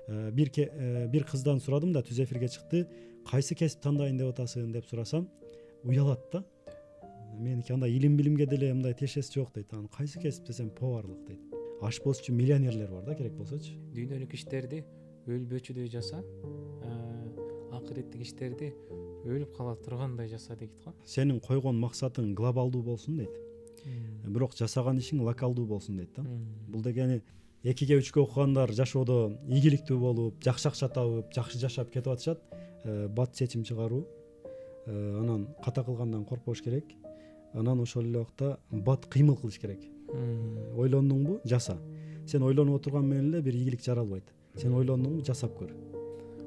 Bir kızдан сурадым да түз эфирге чыкты. Кайсы кесип тандайын деп атасың деп сурасам, уялат да. Меники андай илим билимге деле мындай тиешеси жок дейт. Анан кайсы кесип десем поварлык дейт. Ашпоз үчүн миллионерлер бар да, керек болсочу. Дүйнөлүк иштерди өлбөчүдөй жаса, акыреттик иштерди өлүп кала тургандай жаса дейт го. Сенин койгон максатың глобалдуу болсун дейт. Бирок жасаган ишиң локалдуу болсун дейт да. Бул дегени 2-3 окугандар жашоодо ийгиликтүү болуп, жакшы акча табып, жакшы жашап кетип атышат. Бат чечим чыгаруу, анан ката кылгандан коркпош керек. Анан ошол эле убакта бат кыймыл кылыш керек. Ойлондуңбу? Жаса. Сен ойлонуп отурган менен эле бир ийгилик жаралбайт. Сен ойлондуңбу? Жасап көр.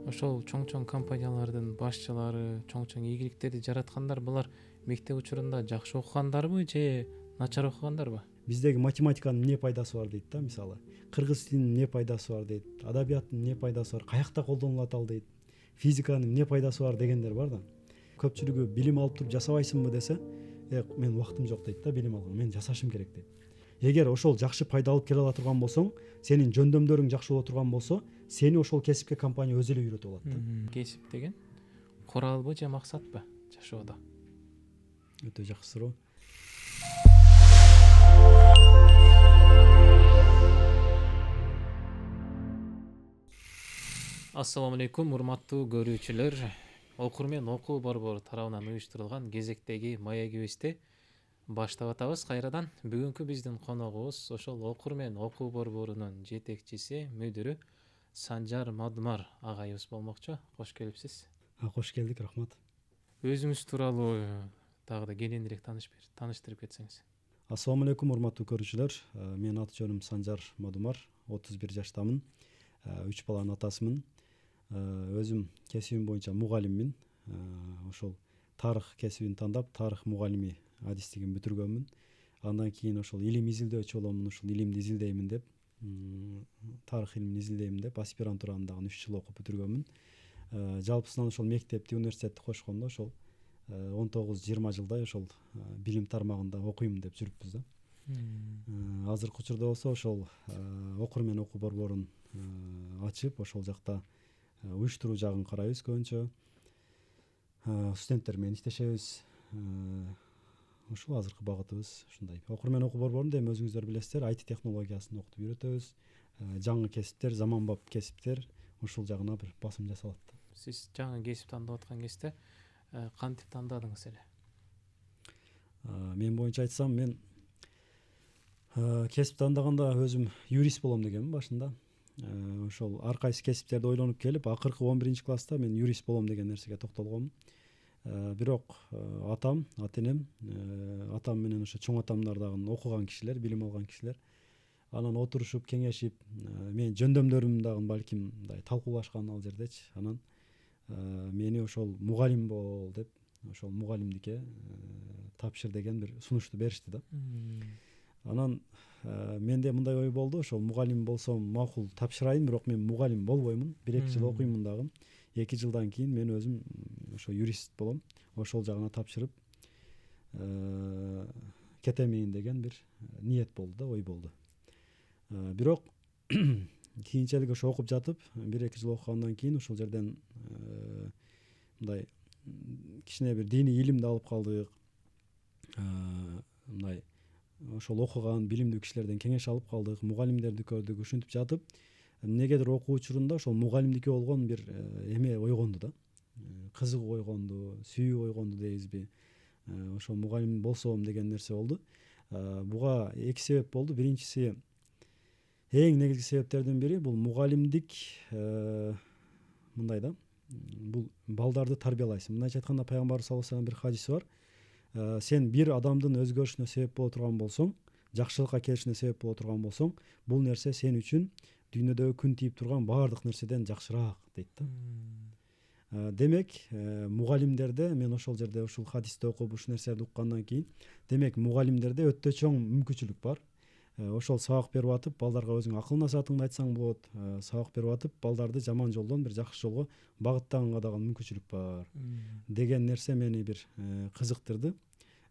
Ошол чоң компаниялардын башчылары, чоң ийгиликтерди жараткандар булар мектеп учурунда жакшы окугандарбы же начар окугандарбы? Биздеги математиканын эмне пайдасы бар дейт да, мисалы. Кыргыз тилинин эмне пайдасы бар дейт. Адабияттын эмне пайдасы бар? Каякта колдонулат ал дейт. Физиканын эмне пайдасы бар дегендер бар да. Көпчүлүгү билим алып туруп жасабайсыңбы десе, мен убактым жок дейт да, билим алган. Мен жасашым керек дейт. Эгер ошол жакшы пайда алып келе ала турган болсоң, сенин жөндөмдөрүң жакшы боло турган болсо, сени ошол кесипке компания өзү эле үйрөтүп алат да. Кесип деген куралбы же максатпы жашоодо? Өтө жакшы суроо. Ассаламу алейкум, урматтуу көрүүчүлөр. Окурмен окуу борбору тарабынан уюштурулган кезектеги маегибизди баштап атабыз кайрадан. Бүгүнкү биздин коногубуз ошол Окурмен окуу борборунун жетекчиси, мүдүрү Санжар Мадумар агайыбыз болмокчу. Кош келипсиз. Кош келдик, рахмат. Өзүңүз тууралуу дагы да кененирээк тааныштырып кетсеңиз. Ассаламу алейкум, урматтуу көрүүчүлөр. Менин аты жөнүм Санжар Мадумар, 31 жаштамын. 3 баланын атасымын. Өзүм кесибим боюнча мугалиммин. Ошол тарых кесибин тандап, тарых мугалими адистигин бүтүргөнмүн. Андан кийин ошол илим изилдөөчү боломун, ошол илимди изилдеймин деп, тарых илимин изилдеймин деп, аспирантураны дагы 3 жыл окуп бүтүргөнмүн. Жалпысынан ошол мектепти, университетти кошкондо ошол 19-20 жылдай ошол билим тармагында окуйм деп жүрүппүз да. Азыркы учурда болсо ошол Окурмен окуу борборун ачып, ошол жакта уюштуруу жагын карайбыз көбүнчө. Студенттер менен иштешебиз. Ушул азыркы багытыбыз ушундай. Окурмен окуу борборунда эми өзүңүздөр билесиздер, IT технологиясын окутуп үйрөтөбүз. Жаңы кесиптер, заманбап кесиптер, ушул жагына бир басым жасалат. Сиз жаңы кесип тандап аткан кезде кантип тандадыңыз эле? Мен боюнча айтсам, мен кесип тандаганда өзүм юрист болом дегенмин башында. Ошол ар кайсы кесиптерди ойлонуп келип, акыркы 11 класста мен юрист болом деген нерсеге токтолгонмун. Бирок атам, ата-энем, атам менен ошо чоң атамдар дагы окуган кишилер, билим алган кишилер. Анан отурушуп, кеңешип, менин жөндөмдөрүм дагы балким мындай талкуулашкан ал жердечи. Анан мени ошол мугалим бол деп, ошол мугалимдикке тапшыр деген бир сунушту беришти да. Анан менде мындай ой болду, ошол мугалим болсом макул тапшырайын, бирок мен мугалим болбоймун. 1-2 жыл окуймун дагы. 2 жылдан кийин мен өзүм ошо юрист болом. Ошол жагына тапшырып кетемин деген бир ниет болду да, ой болду. Бирок кийинчерээк ошо окуп жатып, 1-2 жыл окугандан кийин ошол жерден мындай кичине бир диний илимди алып калдык. Мындай ошол окуган билимдүү кишилерден кеңеш алып калдык, мугалимдерди көрдүк, ушинтип жатып, эмнегедир окуу учурунда ошол мугалимдикке болгон бир эме ойгонду да. Кызыгуу ойгонду, сүйүү ойгонду дейбизби. Ошол мугалим болсом деген нерсе болду. Буга 2 себеп болду. Биринчиси, эң негизги себептердин бири бул мугалимдик мындай да. Бул балдарды тарбиялайсың. Мындайча айтканда, пайгамбарыбыз саллаллаху алейхи вассалам бир хадиси бар. Сен бир адамдын өзгөрүшүнө себеп боло турган болсоң, жакшылыкка келишине себеп боло турган болсоң, бул нерсе сен үчүн дүйнөдөгү күн тийип турган баардык нерседен жакшыраак дейт да. Демек, мугалимдерде, мен ошол жерде ушул хадисти окуп, ушул нерселерди уккандан кийин, демек мугалимдерде өтө чоң мүмкүнчүлүк бар. Ошол сабак берип атып, балдарга өзүң акыл насаатыңды айтсаң болот. Сабак берип атып, балдарды жаман жолдон бир жакшы жолго багыттаганга дагы мүмкүнчүлүк бар деген нерсе мени бир кызыктырды.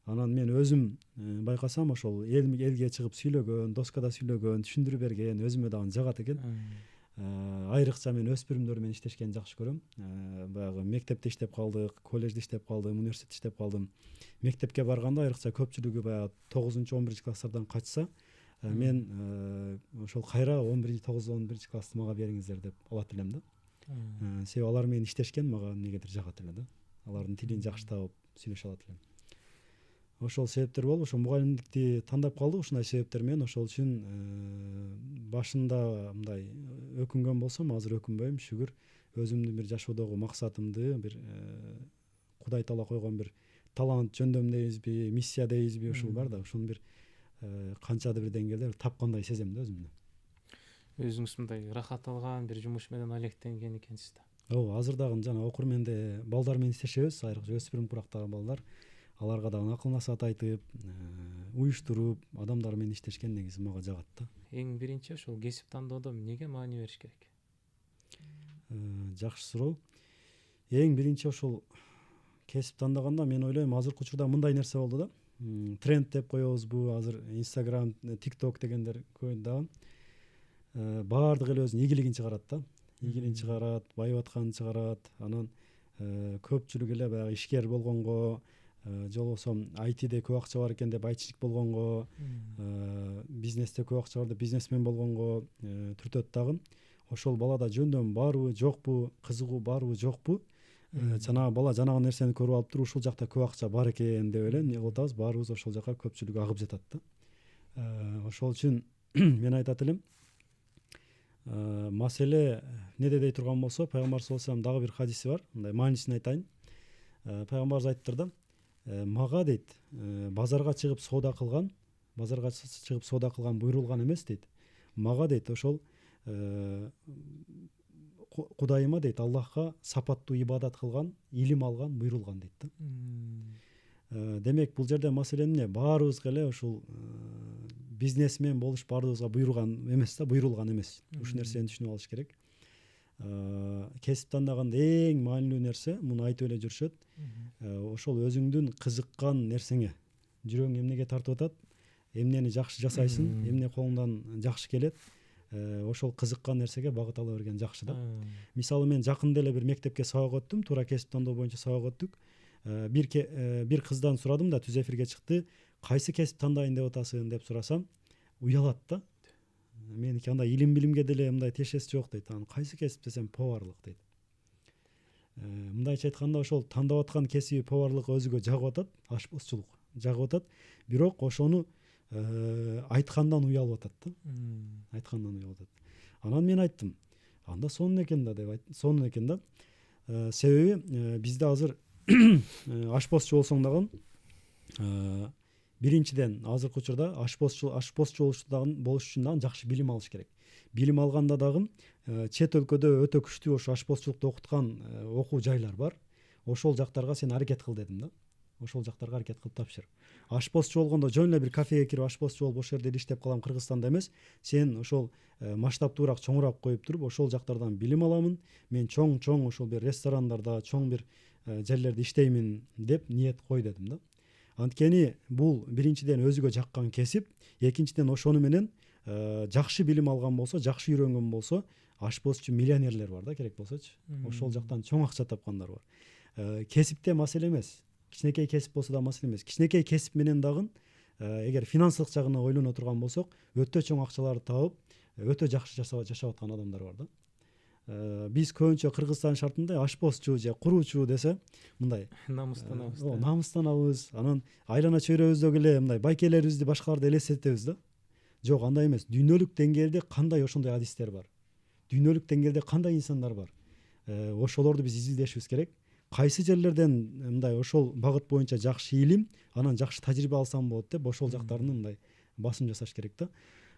Анан мен өзүм байкасам, ошол элге чыгып сүйлөгөн, доскада сүйлөгөн, түшүндүрүп берген өзүмө дагы жагат экен. Айрыкча мен өспүрүмдөр менен иштешкенди жакшы көрөм. Баягы мектепте иштеп калдык, коллежде иштеп калдым, университетте иштеп калдым. Мектепке барганда айрыкча көпчүлүгү баягы 9-11 класстардан качса, мен ошол кайра 9-11 классты мага бериңиздер деп алат элем да. Себеби алар менен иштешкен мага эмнегедир жагат эле да. Алардын тилин жакшы табып сүйлөшө алат элем. Ошол себептер болуп, ошо мугалимдикти тандап калдык. Ушундай себептер менен ошол үчүн башында мындай өкүнгөн болсом, азыр өкүнбөйм, шүгүр. Өзүмдүн бир жашоодогу максатымды, бир Кудай таала койгон бир талант, жөндөм дейбизби, миссия дейбизби, ушул бар да, ошону бир канчадыр бир деңгээлде тапкандай сезем да өзүмдү. Өзүңүз мындай рахат алган бир жумуш менен алектенген экенсиз да. Ооба, азыр дагы жана окурменде балдар менен иштешебиз, айрыкча өспүрүм курактагы балдар. Аларга дагы акыл насаат айтып, уюштуруп, адамдар менен иштешкен негизи мага жагат да. Эң биринчи ошол кесип тандоодо эмнеге маани бериш керек? Жакшы суроо. Эң биринчи ошол кесип тандаганда мен ойлойм, азыркы учурда мындай нерсе болду да. Тренд деп коебузбу, азыр Instagram, TikTok дегендер көп дагы. Баардык эле өзүнүн ийгилигин чыгарат да. Ийгилигин чыгарат, байып атканын чыгарат. Анан көпчүлүк эле баягы ишкер болгонго, же болбосо ITде көп акча бар экен деп айтчылык болгонго, бизнесте көп акча бар деп бизнесмен болгонго түртөт дагы. Ошол балада жөндөм барбы, жокпу, кызыгуу барбы, жокпу? Жанагы бала жанагы нерсени көрүп алып туруп, ушул жакта көп акча бар экен деп эле эмне кылып атабыз? Баарыбыз ошол жака көпчүлүк агып жатат да. Ошол үчүн мен айтат элем, маселе неде дей турган болсо, пайгамбар саллаллаху алейхи дагы бир хадиси бар. Мындай маанисин айтайын. Пайгамбарыбыз айттыр да, мага дейт, базарга чыгып соода кылган буйрулган эмес дейт. Мага дейт, ошол Кудайыма дейт, Аллахка сапаттуу ибадат кылган, илим алган буйрулган дейт да. Демек бул жерде маселе эмне? Баарыбызга эле ушул бизнесмен болуш баарыбызга буйруган эмес да, буйрулган эмес. Ушул нерсени түшүнүп алыш керек. Кесип тандаганда эң маанилүү нерсе, муну айтып эле жүрүшөт. Ошол өзүңдүн кызыккан нерсеңе, жүрөгүң эмнеге тартып атат, эмнени жакшы жасайсың, эмне колуңдан жакшы келет, ошол кызыккан нерсеге багыт ала берген жакшы да. Мисалы мен жакында эле бир мектепке сабак өттүм, туура кесип тандоо боюнча сабак өттүк. Бир кыздан сурадым да, түз эфирге чыкты. Кайсы кесип тандайын деп атасың деп сурасам, уялат да. Меники андай илим-билимге деле мындай тиешеси жок дейт. Анан кайсы кесип десем, поварлык дейт. Мындайча айтканда, ошол тандап аткан кесиби поварлык өзүгө жагып атат, ашпозчулук жагып атат, бирок ошону айткандан уялып атат да. Айткандан уялып атат. Анан мен айттым, анда сонун экен да деп айттым. Сонун экен да. Себеби бизде азыр ашпозчу болсоң дагы биринчиден азыркы учурда ашпозчу болуш үчүн дагы жакшы билим алыш керек. Билим алганда дагы чет өлкөдө өтө күчтүү ошо ашпозчулукту окуткан окуу жайлар бар. Ошол жактарга сен аракет кыл дедим да. Ошол жактарга аракет кылып тапшыр. Ашпозчу болгондо жөн эле бир кафеге кирип ашпозчу болуп ошол жерде иштеп калам Кыргызстанда эмес. Сен ошол масштабтуураак, чоңураак коюп туруп, ошол жактардан билим аламын. Мен чоң ошол бир ресторандарда, чоң бир жерлерде иштеймин деп ниет кой дедим да. Анткени бул биринчиден өзүгө жаккан кесип, экинчиден ошону менен жакшы билим алган болсо, жакшы үйрөнгөн болсо, ашпозчу миллионерлер бар да, керек болсочу. Ошол жактан чоң акча тапкандар бар. Кесипте маселе эмес. Кичинекей кесип болсо да маселе эмес. Кичинекей кесип менен дагы эгер финансылык жагына ойлоно турган болсок, өтө чоң акчаларды табып, өтө жакшы жашап аткан адамдар бар да. Биз көбүнчө Кыргызстан шартында ашпозчу же куруучу десе, мындай намыстанабыз. Намыстанабыз. Анан айлана чөйрөбүздөгү эле мындай байкелерибизди башкаларды элестетебиз да. Жок, андай эмес. Дүйнөлүк деңгээлде кандай ошондой адистер бар? Дүйнөлүк деңгээлде кандай инсандар бар? Ошолорду биз изилдешибиз керек. Кайсы жерлерден мындай ошол багыт боюнча жакшы илим, анан жакшы тажрыйба алсам болот деп ошол жактарын мындай басым жасаш керек да.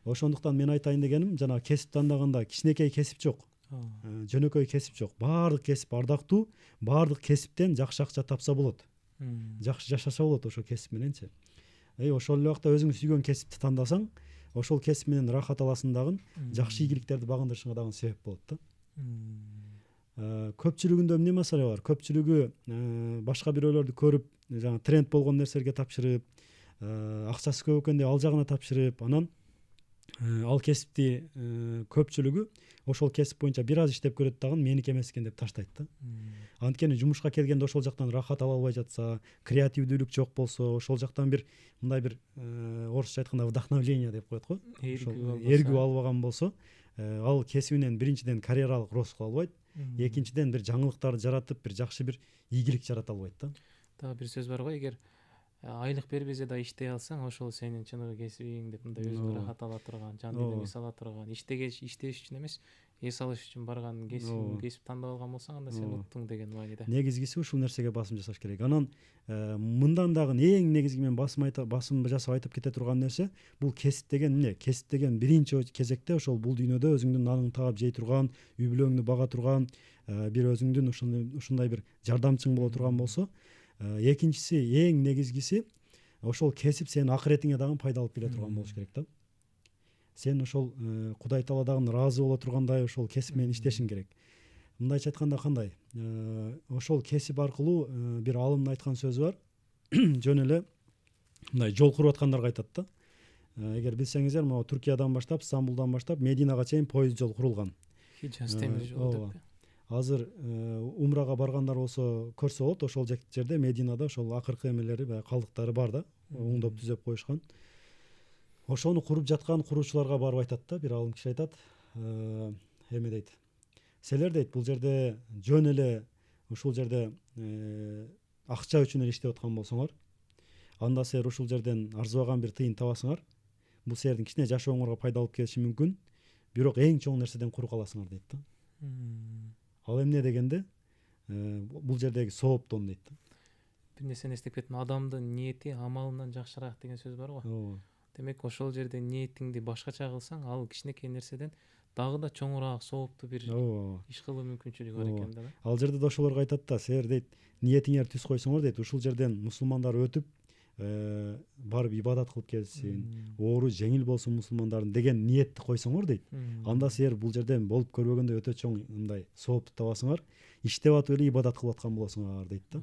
Ошондуктан мен айтайын дегеним, жана кесип тандаганда кичинекей кесип жок. Жөнөкөй кесип жок. Баардык кесип ардактуу, баардык кесиптен жакшы акча тапса болот. Жакшы жашаса болот ошол кесип мененчи. Ошол эле убакта өзүң сүйгөн кесипти тандасаң, ошол кесип менен рахат аласың дагы, жакшы ийгиликтерди багындырышыңа дагы себеп болот да. Көпчүлүгүндө эмне маселе бар? Көпчүлүгү башка бирөөлөрдү көрүп, жана тренд болгон нерселерге тапшырып, акчасы көп экен деп ал жагына тапшырып, анан ал кесипти көпчүлүгү ошол кесип боюнча бир аз иштеп көрөт дагы меники эмес экен деп таштайт да. Анткени жумушка келгенде ошол жактан рахат ала албай жатса, креативдүүлүк жок болсо, ошол жактан бир мындай бир орусча айтканда вдохновление деп коет го. Эргүү албаган болсо, ал кесибинен биринчиден карьералык рост кыла албайт, экинчиден бир жаңылыктарды жаратып, бир жакшы бир ийгилик жарата албайт да. Дагы бир сөз бар го, эгер айлык бербесе да иштей алсаң, ошол сенин чыныгы кесибиң деп, мындай өзүңө рахат ала турган, жан денең эс ала турган, иштеш үчүн эмес, эс алыш үчүн барган кесип тандап алган болсоң, анда сен уттуң деген мааниде. Негизгиси ушул нерсеге басым жасаш керек. Анан мындан дагы эң негизги мен басым жасап айтып кете турган нерсе, бул кесип деген эмне? Кесип деген биринчи кезекте ошол бул дүйнөдө өзүңдүн наныңды таап жей турган, үй бүлөңдү бага турган, бир өзүңдүн ушундай бир жардамчың боло турган болсо, экинчиси эң негизгиси ошол кесип сенин акыретиңе дагы пайда алып келе турган болуш керек да. Сен ошол Кудай Таала дагы ыраазы боло тургандай ошол кесип менен иштешиң керек. Мындайча айтканда кандай? Ошол кесип аркылуу бир аалымдын айткан сөзү бар. Жөн эле мындай жол куруп аткандарга айтат да. Эгер билсеңиздер, могу Түркиядан баштап, Стамбулдан баштап Мединага чейин поезд жол курулган. Хижаз темир жол деп. Азыр умрага баргандар болсо көрсө болот, ошол жерде Мединада ошол акыркы эмелери, калдыктары бар да, оңдоп түзөп коюшкан. Ошону куруп жаткан куруучуларга барып айтат да, бир алым киши айтат, эме дейт. Силер дейт, бул жерде жөн эле ушул жерде акча үчүн эле иштеп аткан болсоңор, анда силер ушул жерден арзыбаган бир тыйын табасыңар. Бул силердин кичине жашооңорго пайда алып келиши мүмкүн, бирок эң чоң нерседен куру каласыңар дейт да. Ал эмне дегенде, бул жердеги сооптон дейт да. Бир нерсени эстеп кеттим, адамдын ниети амалынан жакшыраак деген сөз бар го. Демек ошол жерде ниетиңди башкача кылсаң, ал кичинекей нерседен дагы да чоңураак сооптуу бир иш кылуу мүмкүнчүлүгү бар экен да. Ал жерде да ошолорго айтат да, силер дейт, ниетиңер түз койсоңор дейт, ушул жерден мусулмандар өтүп барып ибадат кылып келсин, оору жеңил болсун мусулмандардын деген ниетти койсоңор дейт, анда силер бул жерден болуп көрбөгөндө өтө чоң мындай соопту табасыңар, иштеп атып эле ибадат кылып аткан болосуңар дейт да.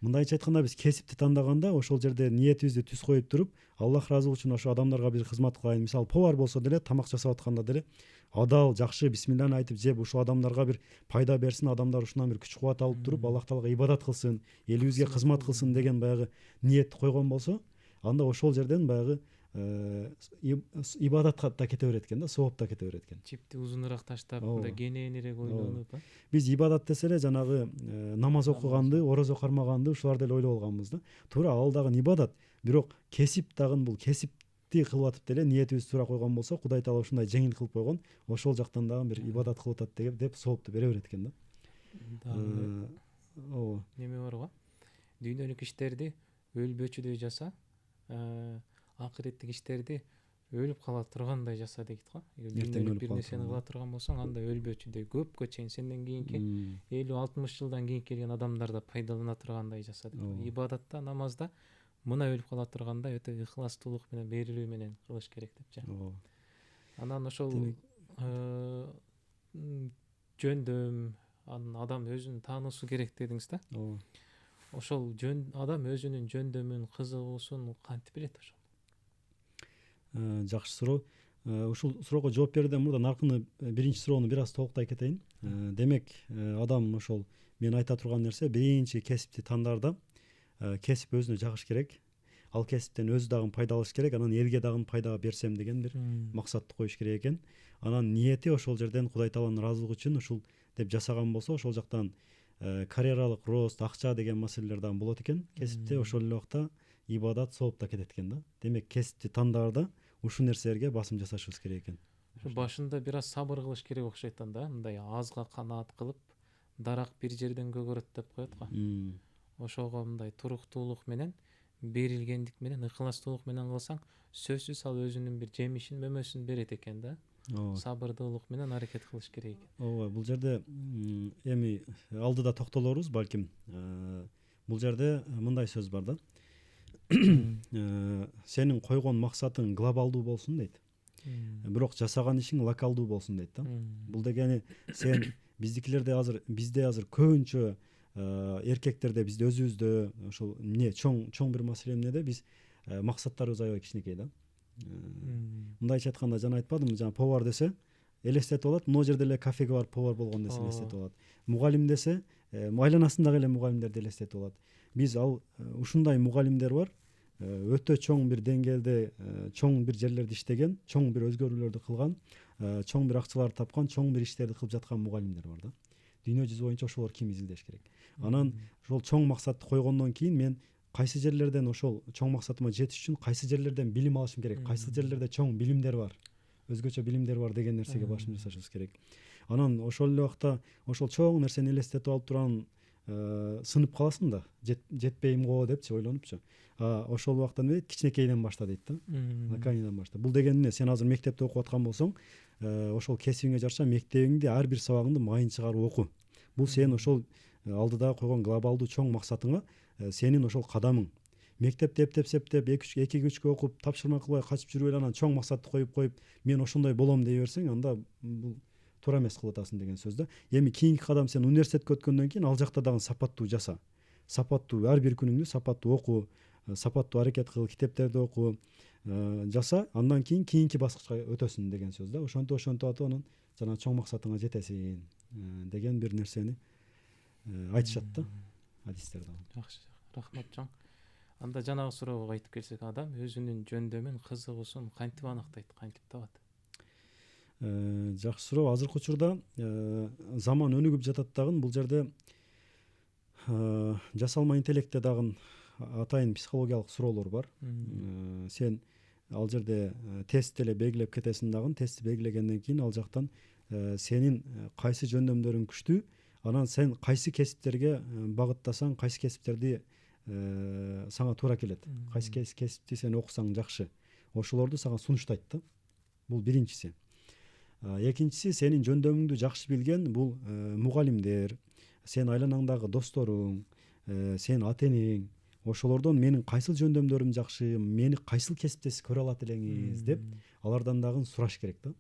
Мындайча айтканда, биз кесипти тандаганда ошол жерде ниетибизди түз коюп туруп, Аллах ыраазылыгы үчүн ошо адамдарга бир кызмат кылайын, мисалы повар болсо деле, тамак жасап атканда деле адал, жакшы бисмилланы айтып жеп, ушул адамдарга бир пайда берсин, адамдар ушунан бир күч кубат алып туруп, Аллах Таалага ибадат кылсын, элибизге кызмат кылсын деген баягы ниетти койгон болсо, анда ошол жерден баягы ибадатка да кете берет экен да, сооп да кете берет экен. Чипти узунураак таштап, мындай кененирээк ойлонуп. Биз ибадат десе эле жанагы намаз окуганды, орозо кармаганды ушуларды эле ойлоп алганбыз да. Туура, ал дагы ибадат, бирок кесип дагы бул кесипти кылып атып деле ниетибизди туура койгон болсо, Кудай Таала ушундай жеңил кылып койгон, ошол жактан дагы бир ибадат кылып атат деп соопту бере берет экен да. Неме бар го? Дүйнөлүк иштерди өлбөчүдөй жаса, акыреттик иштерди өлүп кала тургандай жаса дейт го. Эгер бир нерсени кыла турган болсоң, анда өлбөчүдөй көпкө чейин сенден кийинки 50-60 жылдан кийин келген адамдар да пайдалана тургандай жаса дейт. Ибадатта, намазда мына өлүп кала турганда өтө ыхластуулук менен, берилүү менен кылыш керек депчи. Анан ошол жөндөм, адам өзүн таануусу керек дедиңиз да. Ошол адам өзүнүн жөндөмүн, кызыгуусун кантип билет ошол? Жакшы суроо. Ушул суроого жооп берүүдөн мурда аркыны биринчи суроону бир аз толуктай кетейин. Демек, адам ошол мен айта турган нерсе, биринчи кесипти тандарда кесип өзүнө жагыш керек. Ал кесиптен өзү дагы пайда алыш керек, анан элге дагы пайда берсем деген бир максатты коюш керек экен. Анан ниети ошол жерден Кудай Тааланын ыраазылыгы үчүн ушул деп жасаган болсо, ошол жактан карьералык рост, акча деген маселелер дагы болот экен. Кесипте ошол эле убакта ибадат, сооп да кетет экен да. Демек, кесипти тандаарда ушул нерселерге басым жасашыбыз керек экен. Башында бир аз сабыр кылыш керек окшойт да, мындай азга канаат кылып, дарак бир жерден көгөрөт деп коет го. Ошого мындай туруктуулук менен, берилгендик менен, ыхластуулук менен кылсаң, сөзсүз ал өзүнүн бир жемишин, мөмөсүн берет экен да. Сабырдуулук менен аракет кылыш керек экен. Ооба, бул жерде эми алдыда токтолорбуз балким. Бул жерде мындай сөз бар да. Сенин койгон максатың глобалдуу болсун дейт. Бирок жасаган ишиң локалдуу болсун дейт да. Бул дегени сен бизде азыр көбүнчө эркектерде, бизде өзүбүздө ошол эмне чоң бир маселе эмнеде, биз максаттарыбыз аябай кичинекей да. мындайча айтканда жана айтпадымбы, жана повар десе элестетип алат, могу жерде эле кафеге барып повар болгон десе элестетип алат. Мугалим десе айланасындагы эле мугалимдерди элестетип алат. Биз ал ушундай мугалимдер бар, өтө чоң бир деңгээлде, чоң бир жерлерде иштеген, чоң бир өзгөрүүлөрдү кылган, чоң бир акчаларды тапкан, чоң бир иштерди кылып жаткан мугалимдер бар да. Дүйнө жүзү боюнча ошолор ким изилдеш керек. Анан ошол чоң максатты койгондон кийин мен кайсы жерлерден ошол чоң максатыма жетиш үчүн кайсы жерлерден билим алышым керек, кайсы жерлерде чоң билимдер бар, өзгөчө билимдер бар деген нерсеге башым жасашыбыз керек. Анан ошол эле убакта ошол чоң нерсени элестетип алып турган сынып каласың да, жетпейм го депчи ойлонупчу. Ошол убакта эмне дейт, кичинекейден башта дейт да, наканиден башта. Бул деген эмне? Сен азыр мектепте окуп аткан болсоң, ошол кесибиңе жараша мектебиңди ар бир сабагыңды майын чыгарып оку. Бул сен ошол алдыда койгон глобалдуу чоң максатыңа сенин ошол кадамың. Мектепте эптеп септеп 2-3 окуп, тапшырма кылбай качып жүрүп эле анан чоң максатты коюп, мен ошондой болом дей берсең, анда бул туура эмес кылып атасың деген сөз да. Эми кийинки кадам сен университетке өткөндөн кийин ал жакта дагы сапаттуу жаса. Сапаттуу ар бир күнүңдү сапаттуу оку, сапаттуу аракет кыл, китептерди оку, жаса, андан кийин кийинки баскычка өтөсүң деген сөз да. Ошентип атып анан жана чоң максатыңа жетесиң деген бир нерсени айтышат да адистерде. Жакшы, рахмат чоң. Анда жанагы суроого кайтып келсек, адам өзүнүн жөндөмүн, кызыгуусун кантип аныктайт, кантип табат? Жакшы суроо. Азыркы учурда заман өнүгүп жатат дагы, бул жерде жасалма интеллектте дагы атайын психологиялык суроолор бар. Сен ал жерде тест эле белгилеп кетесиң дагы, тестти белгилегенден кийин ал жактан сенин кайсы жөндөмдөрүң күчтүү, анан сен кайсы кесиптерге багыттасаң, кайсы кесиптерди сага туура келет, кайсы кесипти сен окусаң жакшы, ошолорду сага сунуштайт да. Бул биринчиси. Экинчиси, сенин жөндөмүңдү жакшы билген бул мугалимдер, сен айланаңдагы досторуң, сен ата-энең, ошолордон менин кайсыл жөндөмдөрүм жакшы, мени кайсыл кесипте сиз көрө алат элеңиз деп алардан дагы сураш керек да.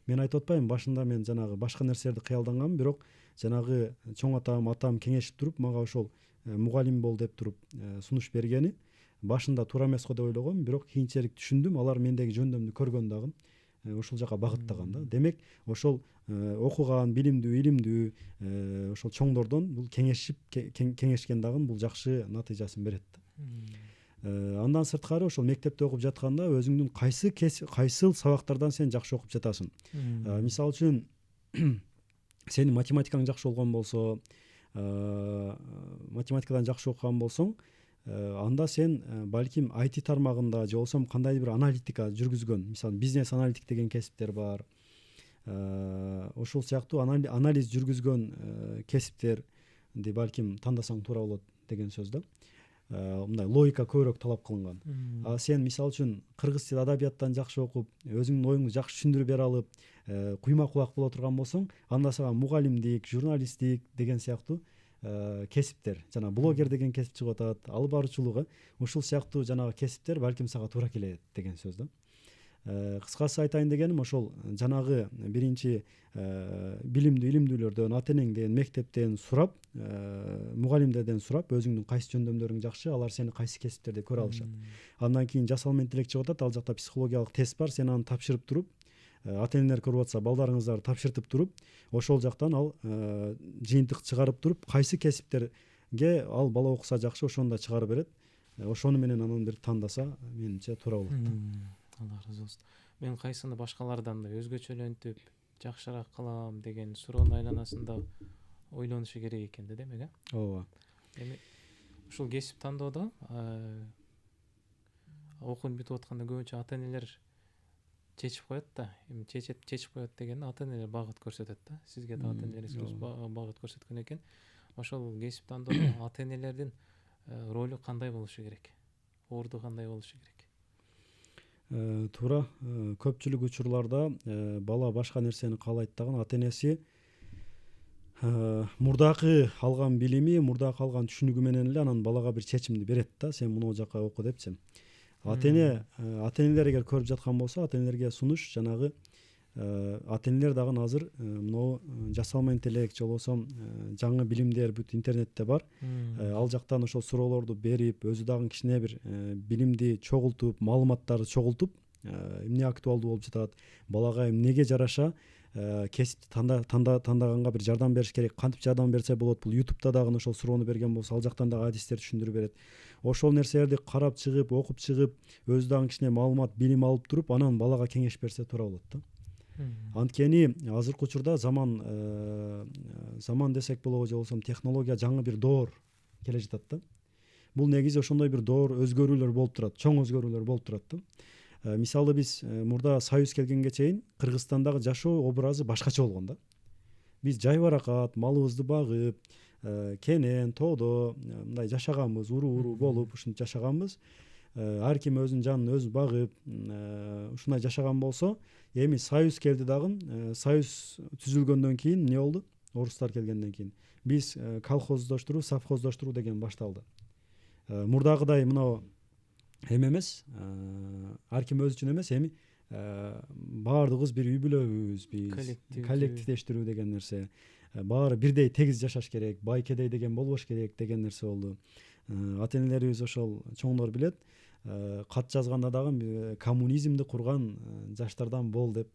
Мен айтып атпайм, башында мен жанагы башка нерселерди кыялданганмын, бирок жанагы чоң атам кеңешип туруп мага ошол мугалим бол деп туруп сунуш бергени башында туура эмес го деп ойлогом, бирок кийинчерээк түшүндүм, алар мендеги жөндөмдү көргөн дагы ошол жака багыттаган да. Демек ошол окуган, билимдүү, илимдүү ошол чоңдордон бул кеңешкен дагы бул жакшы натыйжасын берет да. Андан сырткары ошол мектепте окуп жатканда өзүңдүн кайсыл сабактардан сен жакшы окуп жатасың. Мисалы үчүн сенин математикаң жакшы болгон болсо, математикадан жакшы окуган болсоң, анда сен балким IT тармагында же болбосо кандайдыр бир аналитика жүргүзгөн, мисалы бизнес аналитик деген кесиптер бар. Ошол сыяктуу анализ жүргүзгөн кесиптерди балким тандасаң туура болот деген сөз да. Мындай логика көбүрөөк талап кылынган. Сен мисалы үчүн кыргыз тил адабияттан жакшы окуп, өзүңдүн оюңду жакшы түшүндүрүп бере алып, куйма кулак боло турган болсоң, анда сага мугалимдик, журналисттик деген сыяктуу кесиптер, жана блогер деген кесип чыгып атат, алып баруучулук, ушул сыяктуу жанагы кесиптер балким сага туура келет деген сөз да. Кыскасы айтайын дегеним, ошол жанагы биринчи илимдүүлөрдөн, ата-энеңден, мектептен сурап, мугалимдерден сурап, өзүңдүн кайсы жөндөмдөрүң жакшы, алар сени кайсы кесиптерде көрө алышат. Андан кийин жасалма интеллект чыгып атат, ал жакта психологиялык тест бар, сен аны тапшырып туруп, ата-энелер көрүп атса, балдарыңыздарды тапшыртып туруп, ошол жактан ал жыйынтык чыгарып туруп, кайсы кесиптерге ал бала окуса жакшы, ошону да чыгарып берет. Ошону менен анан бир тандаса, менимче туура болот. Алла разы болсун. Мен кайсыны башкалардан да өзгөчөлөнтүп жакшыраак кылам деген суроонун айланасында ойлонушу керек экен да, демек, Ооба. Эми ушул кесип тандоодо окууну бүтүп атканда көбүнчө ата-энелер чечип коет да. Эми чечип коет дегенде ата-энелер багыт көрсөтөт да. Сизге да ата-энелериңиз багыт көрсөткөн экен. Ошол кесип тандоодо ата-энелердин ролу кандай болушу керек? Орду кандай болушу керек? Туура, көпчүлүк учурларда бала башка нерсени каалайт дагы, ата-энеси мурдакы алган билими, мурдакы алган түшүнүгү менен эле анан балага бир чечимди берет да, сен муну жака оку депчи. Ата-энелер эгер көрүп жаткан болсо, ата-энелерге сунуш жанагы ата-энелер дагы азыр могу жасалма интеллект же болбосо жаңы билимдер бүт интернетте бар. Ал жактан ошол суроолорду берип, өзү дагы кичине бир билимди чогултуп, маалыматтарды чогултуп, эмне актуалдуу болуп жатат, балага эмнеге жараша кесипти тандаганга бир жардам бериш керек, кантип жардам берсе болот. Бул ютубта дагы ошол суроону берген болсо ал жактан дагы адистерди түшүндүрүп берет. Ошол нерселерди карап чыгып, окуп чыгып, өзү дагы кичине маалымат, билим алып туруп, анан балага кеңеш берсе туура болот да. Анткени азыркы учурда заман десек болобу же болбосо технология жаңы бир доор келе жатат да. Бул негизи ошондой бир доор өзгөрүүлөр болуп турат, чоң өзгөрүүлөр болуп турат да. Мисалы биз мурда Союз келгенге чейин Кыргызстандагы жашоо образы башкача болгон да. Биз жайбаракат, малыбызды багып, кенен, тоодо мындай жашаганбыз, уруу болуп ушинтип жашаганбыз. Ар ким өзүнүн жанын өзү багып, ушундай жашаган болсо, эми Союз келди дагы. Союз түзүлгөндөн кийин эмне болду? Орустар келгенден кийин биз колхоздоштуруу, совхоздоштуруу деген башталды. Мурдагыдай мына эме эмес, ар ким өзү үчүн эмес, эми баардыгыбыз бир үй бүлөбүз, биз коллективдештирүү деген нерсе. Баары бирдей тегиз жашаш керек, бай кедей деген болбош керек деген нерсе болду. Ата энелерибиз ошол чоңдор билет, кат жазганда дагы коммунизмди курган жаштардан бол деп,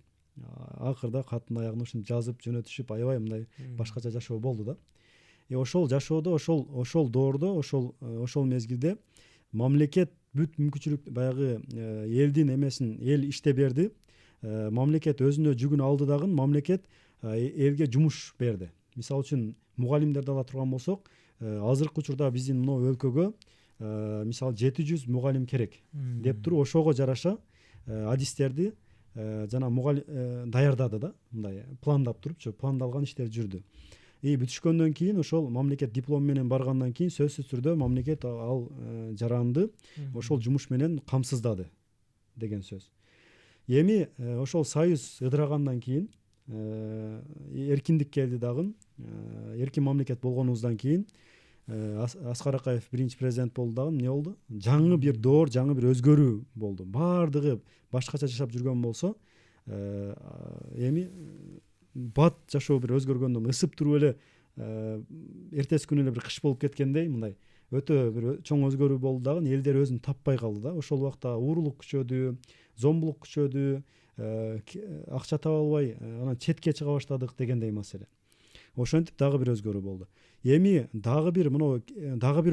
акырда каттын аягына ушинтип жазып жөнөтүшүп, аябай мындай башкача жашоо болду да. Ошол жашоодо, ошол доордо, ошол мезгилде мамлекет бүт мүмкүнчүлүк баягы элдин эмесин эл иштеп берди. Мамлекет өзүнө жүгүн алды дагы, мамлекет элге жумуш берди. Мисалы үчүн мугалимдерди ала турган болсок, азыркы учурда биздин мына өлкөгө мисалы 700 мугалим керек деп туруп, ошого жараша адистерди жана даярдады да, мындай пландап турупчу, пландалган иштер жүрдү. Бүтүшкөндөн кийин ошол мамлекет диплом менен баргандан кийин сөзсүз түрдө мамлекет ал жаранды ошол жумуш менен камсыздады деген сөз. Эми ошол союз ыдырагандан кийин эркиндик келди дагы. Эркин мамлекет болгонубуздан кийин Аскар Акаев биринчи президент болду дагы, эмне болду? Жаңы бир доор, жаңы бир өзгөрүү болду. Баардыгы башкача жашап жүргөн болсо, эми бат жашоо бир өзгөргөндөн ысып туруп эле эртеси күнү эле бир кыш болуп кеткендей, мындай өтө бир чоң өзгөрүү болду дагы. Элдер өзүн таппай калды да. Ошол убакта уурулук күчөдү, зомбулук күчөдү, акча таба албай анан четке чыга баштадык дегендей маселе. Ошентип дагы бир өзгөрүү болду. Эми дагы бир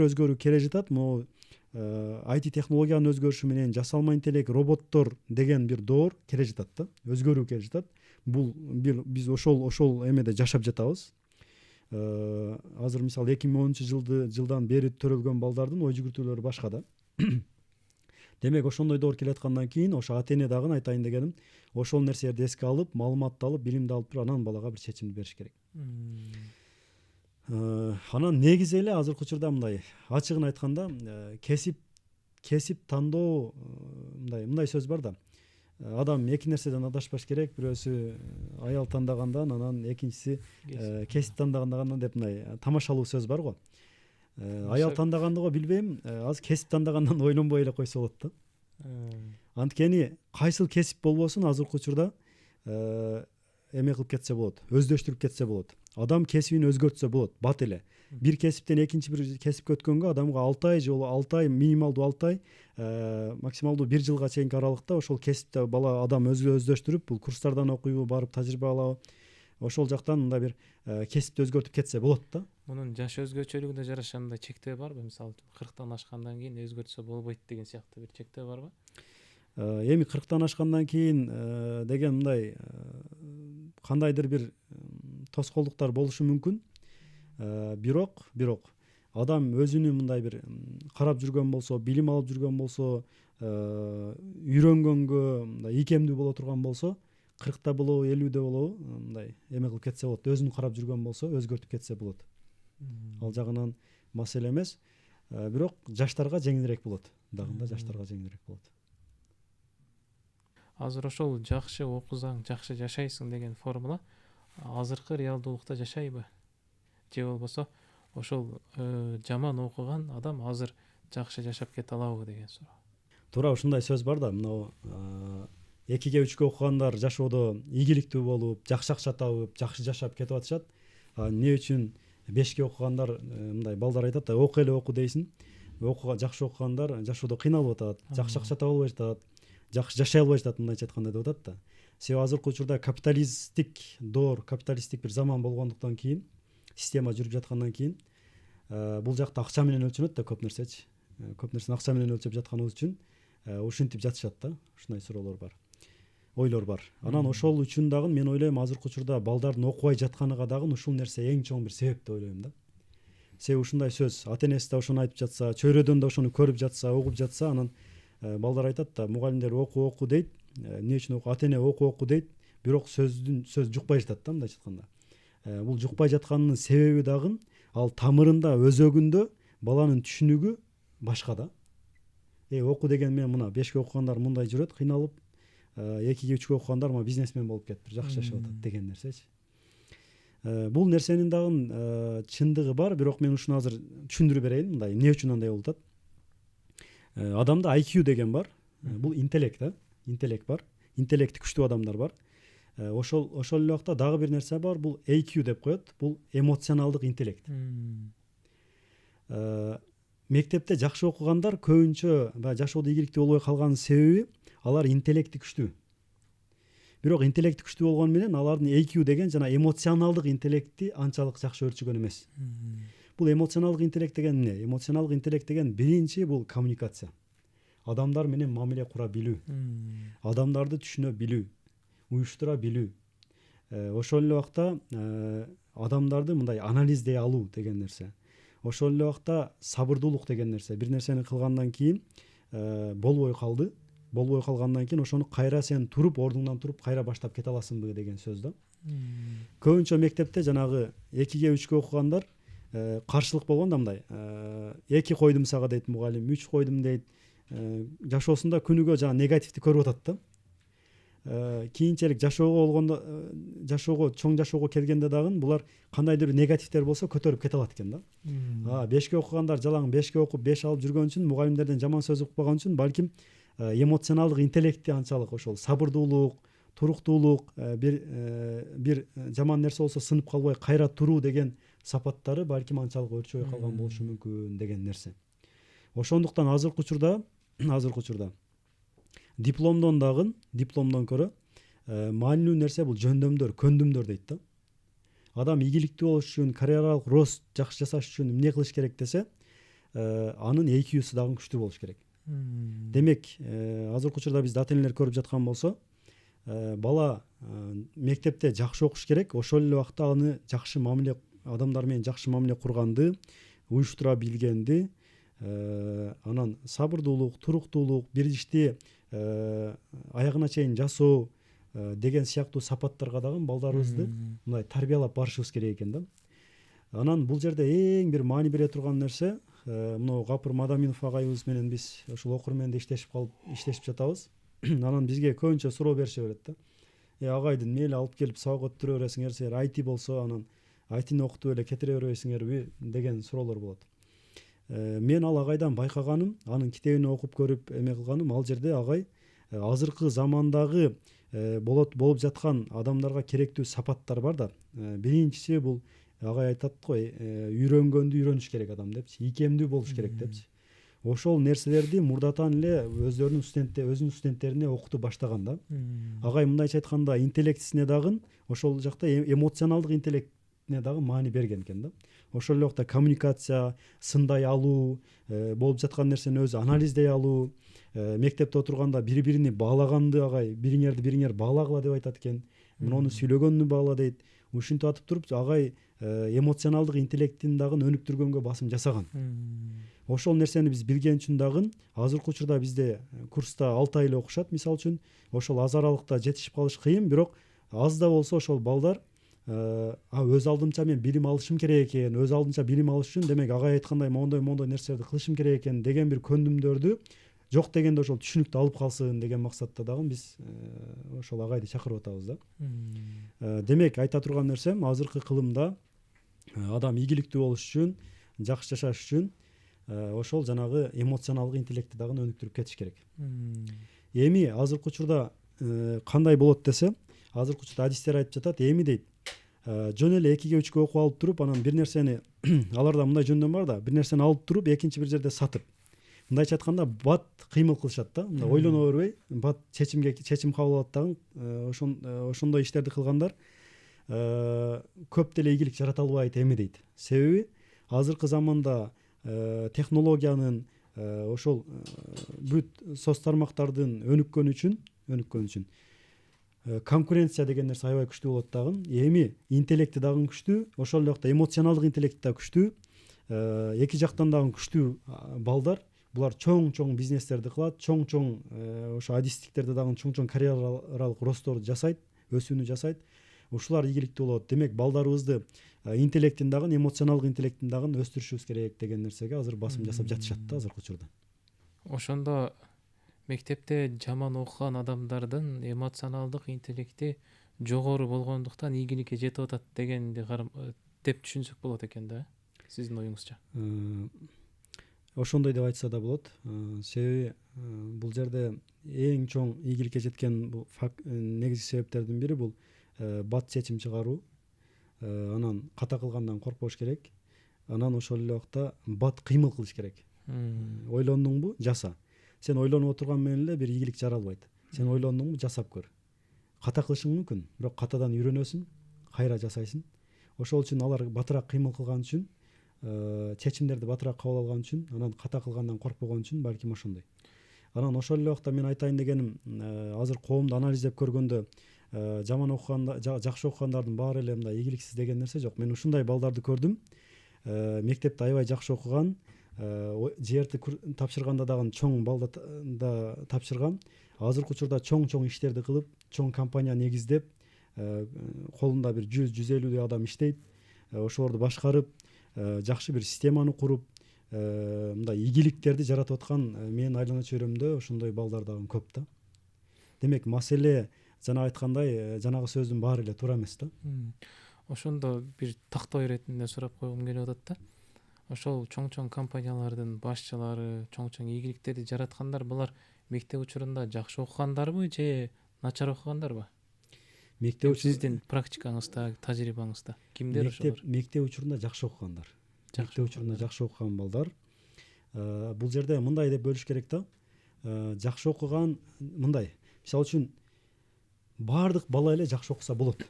өзгөрүү келе жатат. Могу IT технологиянын өзгөрүшү менен жасалма интеллект, роботтор деген бир доор келе жатат да. Өзгөрүү келе жатат. Бул биз ошол эмеде жашап жатабыз. Азыр мисалы 2010 жылдан бери төрөлгөн балдардын ой жүгүртүүлөрү башка да. Демек ошондой доор келаткандан кийин ошо ата эне дагы айтайын дегеним, ошол нерселерди эске алып, маалыматты алып, билимди алып туруп, анан балага бир чечимди бериш керек. Анан негизи эле азыркы учурда мындай ачыгын айтканда кесип тандоо мындай сөз бар да. Адам эки нерседен адашпаш керек. Бирөөсү аял тандагандан, анан экинчиси кесип тандагандан деп мындай тамашалуу сөз бар го. Аял тандагандыгы билбейм, азыр кесип тандагандан ойлонбой эле койсо болот да. Анткени кайсыл кесип болбосун азыркы учурда эме кылып кетсе болот, өздөштүрүп кетсе болот. Адам кесибин өзгөртсө болот, бат эле. Бир кесиптен экинчи бир кесипке өткөнгө адамга 6 ай же 6 ай, минималдуу 6 ай, максималдуу 1 жылга чейинки аралыкта ошол кесипте бала адам өздөштүрүп, бул курстардан окуйбу, барып тажрыйба алабы, ошол жактан мындай бир кесипти өзгөртүп кетсе болот да. Мунун жаш өзгөчөлүгүнө жараша мындай чектөө барбы? Мисалы 40тан ашкандан кийин өзгөртсө болбойт деген сыяктуу бир чектөө барбы? Эми 40тан ашкандан кийин деген мындай кандайдыр бир тоскоолдуктар болушу мүмкүн. Бирок адам өзүнү мындай бир карап жүргөн болсо, билим алып жүргөн болсо, үйрөнгөнгө мындай ийкемдүү боло турган болсо, 40та болобу, 50де болобу, мындай эме кылып кетсе болот. Өзүн карап жүргөн болсо, өзгөртүп кетсе болот. Ал жагынан маселе эмес. Бирок жаштарга жеңилирээк болот. Дагында жаштарга жеңилирээк болот. Азыр ошол жакшы окусаң, жакшы жашайсың деген формула азыркы реалдуулукта жашайбы? Же болбосо ошол жаман окуган адам азыр жакшы жашап кете алабы деген суроо. Туура ушундай сөз бар да, мына 2-3 окугандар жашоодо ийгиликтүү болуп, жакшы акча табып, жакшы жашап кетип атышат. Эмне үчүн 5 окугандар мындай балдар айтат да, оку эле оку дейсиң. Жакшы окугандар жашоодо кыйналып атат, жакшы акча таба албай жатат, жакшы жашай албай жатат, мындайча айтканда деп атат да. Себеби азыркы учурда капиталисттик доор, капиталисттик бир заман болгондуктан кийин, система жүрүп жаткандан кийин бул жакта акча менен өлчөнөт да көп нерсечи. Көп нерсени акча менен өлчөп жатканыбыз үчүн ушинтип жатышат да. Ушундай суроолор бар, ойлор бар. Анан ошол үчүн дагы мен ойлойм азыркы учурда балдардын окубай жатканыга дагы ушул нерсе эң чоң бир себеп деп ойлойм да. Себеби ушундай сөз ата энеси да ошону айтып жатса, чөйрөдөн да ошону көрүп жатса, угуп жатса, анан балдар айтат да, мугалимдер оку дейт. Эмне үчүн оку? Ата эне оку дейт, бирок сөз жукпай жатат да, мындайча айтканда. Бул жукпай жатканынын себеби дагы ал тамырында, өзөгүндө баланын түшүнүгү башка да. Оку деген мен мына 5ке окугандар мындай жүрөт, кыйналып, 2ге 3ке окугандар мына бизнесмен болуп кетип жакшы жашап атат деген нерсечи. Бул нерсенин дагы чындыгы бар, бирок мен ушуну азыр түшүндүрүп берейин, мындай эмне үчүн андай болуп атат. Адамда IQ деген бар. Бул интеллект да. Интеллект бар. Интеллекти күчтүү адамдар бар. Ошол эле убакта дагы бир нерсе бар, бул EQ деп коет. Бул эмоционалдык интеллект. Мектепте жакшы окугандар көбүнчө жашоодо ийгиликтүү болбой калганын себеби алар интеллекти күчтүү. Бирок интеллекти күчтүү болгону менен алардын EQ деген жана эмоционалдык интеллекти анчалык жакшы өрчүгөн эмес. Бул эмоционалдык интеллект деген эмне? Эмоционалдык интеллект деген биринчи бул коммуникация. Адамдар менен мамиле кура билүү. Адамдарды түшүнө билүү, уюштура билүү. Ошол эле убакта адамдарды мындай анализдей алуу деген нерсе. Ошол эле убакта сабырдуулук деген нерсе. Бир нерсени кылгандан кийин болбой калды. Болбой калгандан кийин ошону кайра сен туруп, ордуңдан туруп кайра баштап кете аласыңбы деген сөз да. Көбүнчө мектепте жанагы 2ге 3ке окугандар каршылык болгон да, мындай 2 койдум сага дейт мугалим, 3 койдум дейт. Жашоосунда күнүгө жана негативди көрүп атат да. Кийинчерээк чоң жашоого келгенде дагы булар кандайдыр негативдер болсо көтөрүп кете алат экен да. 5ке окугандар жалаң 5ке окуп 5 алып жүргөн үчүн, мугалимдерден жаман сөз укпаган үчүн балким эмоционалдык интеллекти анчалык ошол сабырдуулук, туруктуулук, бир жаман нерсе болсо сынып калбай кайра туруу деген сапаттары балким анчалык өрчөбөй калган болушу мүмкүн деген нерсе. Ошондуктан азыркы учурда дипломдон көрө маанилүү нерсе бул жөндөмдөр, көндүмдөр дейт да. Адам ийгиликтүү болуш үчүн, карьералык рост жакшы жасаш үчүн эмне кылыш керек десе, анын EQ-су дагы күчтүү болуш керек. Демек, азыркы учурда бизди ата энелер көрүп жаткан болсо, бала мектепте жакшы окуш керек, ошол эле убакта аны жакшы мамиле, адамдар менен жакшы мамиле курганды, уюштура билгенди, анан сабырдуулук, туруктуулук, бир ишти аягына чейин жасоо деген сыяктуу сапаттарга дагы балдарыбызды мындай тарбиялап барышыбыз керек экен да. Анан бул жерде эң бир маани бере турган нерсе, мына Гапыр Мадаминов агайыбыз менен биз ошол окуруменде иштешип жатабыз. Анан бизге көбүнчө суроо берише берет да. Агайдын мейли алып келип сабак өттүрө бересиңер, силер IT болсо анан IT-ни окутуп эле кетире бербейсиңерби деген суроолор болот. Мен ал агайдан байкаганым, анын китебин окуп көрүп эме кылганым, ал жерде агай азыркы замандагы болуп жаткан адамдарга керектүү сапаттар бар да. Биринчиси бул агай айтат го, үйрөнгөндү үйрөнүш керек адам депчи, ийкемдүү болуш керек депчи. Ошол нерселерди мурдатан эле өзүнүн студенттерине окутуп баштаган да. Агай мындайча айтканда интеллектисине дагы ошол жакта эмоционалдык интеллектине дагы маани берген экен да. Ошол эле убакта коммуникация, сындай алуу, болуп жаткан нерсени өзү анализдей алуу, мектепте отурганда бири-бирини баалаганды агай, бириңер баалагыла деп айтат экен. Муну сүйлөгөнү баала дейт. Ушинтип атып туруп агай эмоционалдык интеллектин дагы өнүктүргөнгө басым жасаган. Ошол нерсени биз билген үчүн дагы азыркы учурда бизде курста 6 ай эле окушат, мисалы үчүн. Ошол аз аралыкта жетишип калыш кыйын, бирок аз да болсо ошол балдар өз алдымча мен билим алышым керек экен, өз алдынча билим алыш үчүн демек агай айткандай мондой нерселерди кылышым керек экен деген бир көндүмдөрдү жок дегенде ошол түшүнүктү алып калсын деген максатта дагы биз ошол агайды чакырып атабыз да. Демек айта турган нерсем, азыркы кылымда адам ийгиликтүү болуш үчүн, жакшы жашаш үчүн ошол жанагы эмоционалдык интеллектти дагы өнүктүрүп кетиш керек. Эми азыркы учурда кандай болот десе, азыркы учурда адистер айтып жатат, эми дейт, жөн эле 2ге 3ке окуп алып туруп, анан бир нерсени аларда мындай жөндөм бар да, бир нерсени алып туруп, экинчи бир жерде сатып. мындайча айтканда бат кыймыл кылышат да, мындай ойлоно бербей бат чечим кабыл алат дагы. Ошондой иштерди кылгандар көп деле ийгилик жарата албайт эми дейт. Себеби азыркы заманда технологиянын ошол бүт соц тармактардын өнүккөнү үчүн конкуренция деген нерсе аябай күчтүү болот дагы. Эми интеллекти дагы күчтүү, ошол эле убакта эмоционалдык интеллекти да күчтүү. Эки жактан дагы күчтүү балдар. Булар чоң бизнестерди кылат, чоң ошо адистиктерди дагы чоң карьералык ростторду жасайт, өсүүнү жасайт. Ушулар ийгиликтүү болот. Демек балдарыбызды интеллектин дагы, эмоционалдык интеллектин дагы өстүрүшүбүз керек деген нерсеге азыр басым жасап жатышат да азыркы учурда. Ошондо мектепте жаман окуган адамдардын эмоционалдык интеллекти жогору болгондуктан ийгиликке жетип атат дегенди деп түшүнсөк болот экен да, сиздин оюңузча? Ошондой деп айтса да болот. Себеби бул жерде эң чоң ийгиликке жеткен бул негизги себептердин бири бул бат чечим чыгаруу. Анан ката кылгандан коркпош керек. Анан ошол эле убакта бат кыймыл кылыш керек. Ойлондуңбу, жаса. Сен ойлонуп отурган менен эле бир ийгилик жара албайт. Сен ойлондуңбу, жасап көр. Ката кылышың мүмкүн, бирок катадан үйрөнөсүң, кайра жасайсың. Ошол үчүн алар батыраак кыймыл кылган үчүн, чечимдерди батыраак кабыл алган үчүн, анан ката кылгандан коркпогон үчүн балким ошондой. Анан ошол эле убакта мен айтайын дегеним, азыр коомду анализдеп көргөндө жаман окуганда, жакшы окугандардын баары эле мындай ийгиликсиз деген нерсе жок. Мен ушундай балдарды көрдүм. Мектепте аябай жакшы окуган, ЖРТ тапшырганда дагы чоң балда тапшырган. Азыркы учурда чоң иштерди кылып, чоң компания негиздеп, колунда бир 100-150 адам иштейт. Ошолорду башкарып, жакшы бир системаны куруп, мындай ийгиликтерди жаратып аткан менин айлана чөйрөмдө ошондой балдар дагы көп да. Демек маселе жана айткандай жанагы сөздүн баары эле туура эмес да. Ошондо бир тактоо иретинде сурап койгум келип атат да. Ошол чоң компаниялардын башчылары, чоң ийгиликтерди жараткандар булар мектеп учурунда жакшы окугандарбы же начар окугандарбы? Сиздин практикаңызда, тажрыйбаңызда кимдер ошолор? Мектеп учурунда жакшы окугандар. Мектеп учурунда жакшы окуган балдар. Бул жерде мындай деп бөлүш керек да. Жакшы окуган мындай. Мисалы үчүн баардык бала эле жакшы окуса болот.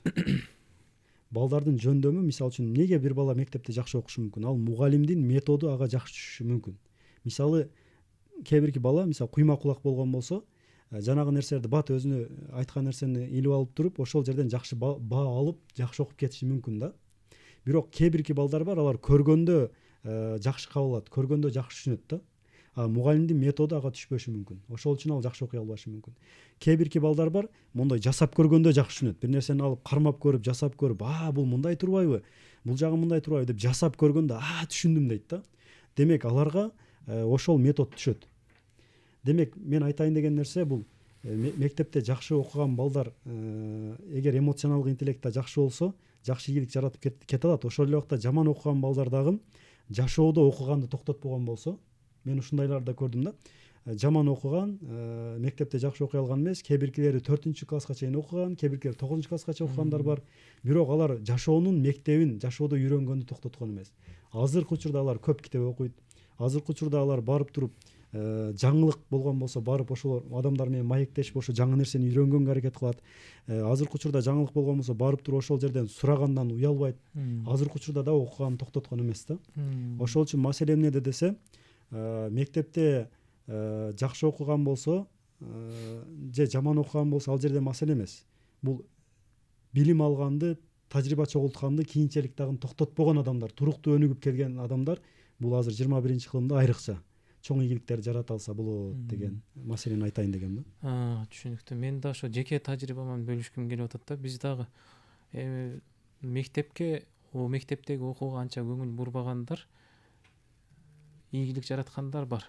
Балдардын жөндөмү, мисалы үчүн, эмнеге бир бала мектепте жакшы окушу мүмкүн? Ал мугалимдин методу ага жакшы түшүшү мүмкүн. Мисалы, кээ бирки бала, мисалы, куйма кулак болгон болсо, жанагы нерселерди бат өзүнө айткан нерсени илип алып туруп, ошол жерден жакшы баа алып, жакшы окуп кетиши мүмкүн да. Бирок кээ бирки балдар бар, алар көргөндө жакшы кабыл алат, көргөндө жакшы түшүнөт да. Мугалимдин методу ага түшпөшү мүмкүн. Ошол үчүн ал жакшы окуй албашы мүмкүн. Кээ бирки балдар бар, мондой жасап көргөндө жакшы түшүнөт. Бир нерсени алып кармап көрүп, жасап көрүп, бул мындай турбайбы? Бул жагы мындай турбайбы деп жасап көргөндө, түшүндүм дейт да. Демек аларга ошол метод түшөт. Демек мен айтайын деген нерсе бул мектепте жакшы окуган балдар эгер эмоционалдык интеллекти жакшы болсо, жакшы ийгилик жаратып кете алат. Ошол эле убакта жаман окуган балдар дагы жашоодо окуганды токтотпогон болсо, мен ушундайларды көрдүм да. Жаман окуган, мектепте жакшы окуй алган эмес, кээ биркилери 4-класска чейин окуган, кээ биркилери 9-класска чейин окугандар бар. Бирок алар жашоонун мектебин, жашоодо үйрөнгөндү токтоткон эмес. Азыркы учурда алар көп китеп окуйт. Азыркы учурда алар барып туруп, жаңылык болгон болсо барып ошол адамдар менен маектешип ошо жаңы нерсени үйрөнгөнгө аракет кылат. Азыркы учурда жаңылык болгон болсо барып туруп ошол жерден сурагандан уялбайт. Азыркы учурда да окуганды токтоткон эмес да. Ошол үчүн маселе эмнеде десе, мектепте жакшы окуган болсо же жаман окуган болсо ал жерде маселе эмес. Бул билим алганды, тажрыйба чогултканды кийинчерээк дагы токтотпогон адамдар, туруктуу өнүгүп келген адамдар бул азыр 21-кылымда айрыкча чоң ийгиликтерди жарата алса болот деген маселени айтайын дегем да. Түшүнүктүү. Мен да ошо жеке тажрыйбаман бөлүшкүм келип атат да. Биз дагы мектептеги окууга анча көңүл бурбагандар, ийгилик жараткандар бар.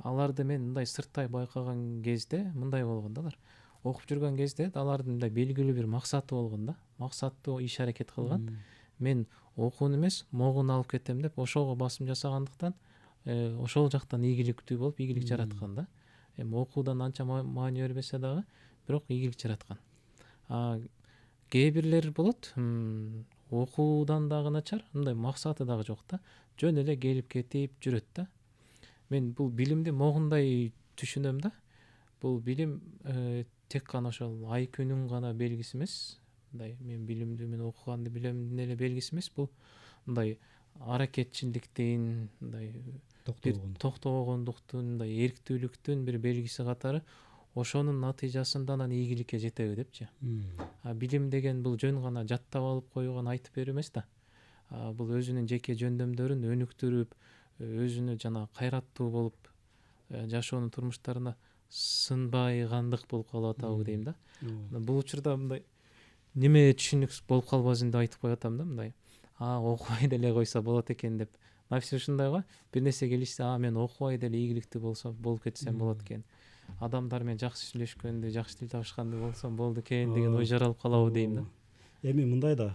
Аларды мен мындай сырттай байкаган кезде мындай болгон да, алар окуп жүргөн кезде алардын мындай белгилүү бир максаты болгон да. Максаттуу иш аракет кылган. Мен окууну эмес, могуну алып кетем деп ошого басым жасагандыктан ошол жактан ийгиликтүү болуп, ийгилик жараткан да. Окуудан анча маани бербесе дагы, бирок ийгилик жараткан. Кээ бирлер болот, окуудан дагы начар, мындай максаты дагы жок да. Жөн эле келип кетип жүрөт да. мен бул билимди могундай түшүнөм да. Бул билим тек гана ошол IQ-нун гана белгиси эмес. Мындай мен билимди мен окуганды билем эле белгиси эмес. Бул мындай аракетчиликтин, мындай бир токтобогондуктун, мындай эрктүүлүктүн бир белгиси катары ошонун натыйжасында анан ийгиликке жетеби депчи. Билим деген бул жөн гана жаттап алып койгон айтып берүү эмес да. Бул өзүнүн жеке жөндөмдөрүн өнүктүрүп, өзүнө жана кайраттуу болуп жашоонун турмуштарына сынбайгандык болуп калып атабы дейм да. Бул учурда мындай неме түшүнүксүз болуп калбасын деп айтып коюп атам да, мындай окубай деле койсо болот экен деп. Все ушундай го. Бир нерсе келишсе, мен окубай деле ийгиликтүү болуп кетсем болот экен. Адамдар менен жакшы сүйлөшкөндү, жакшы тил табышканды болсом болду экен деген ой жаралып калабы дейм да. Эми мындай да,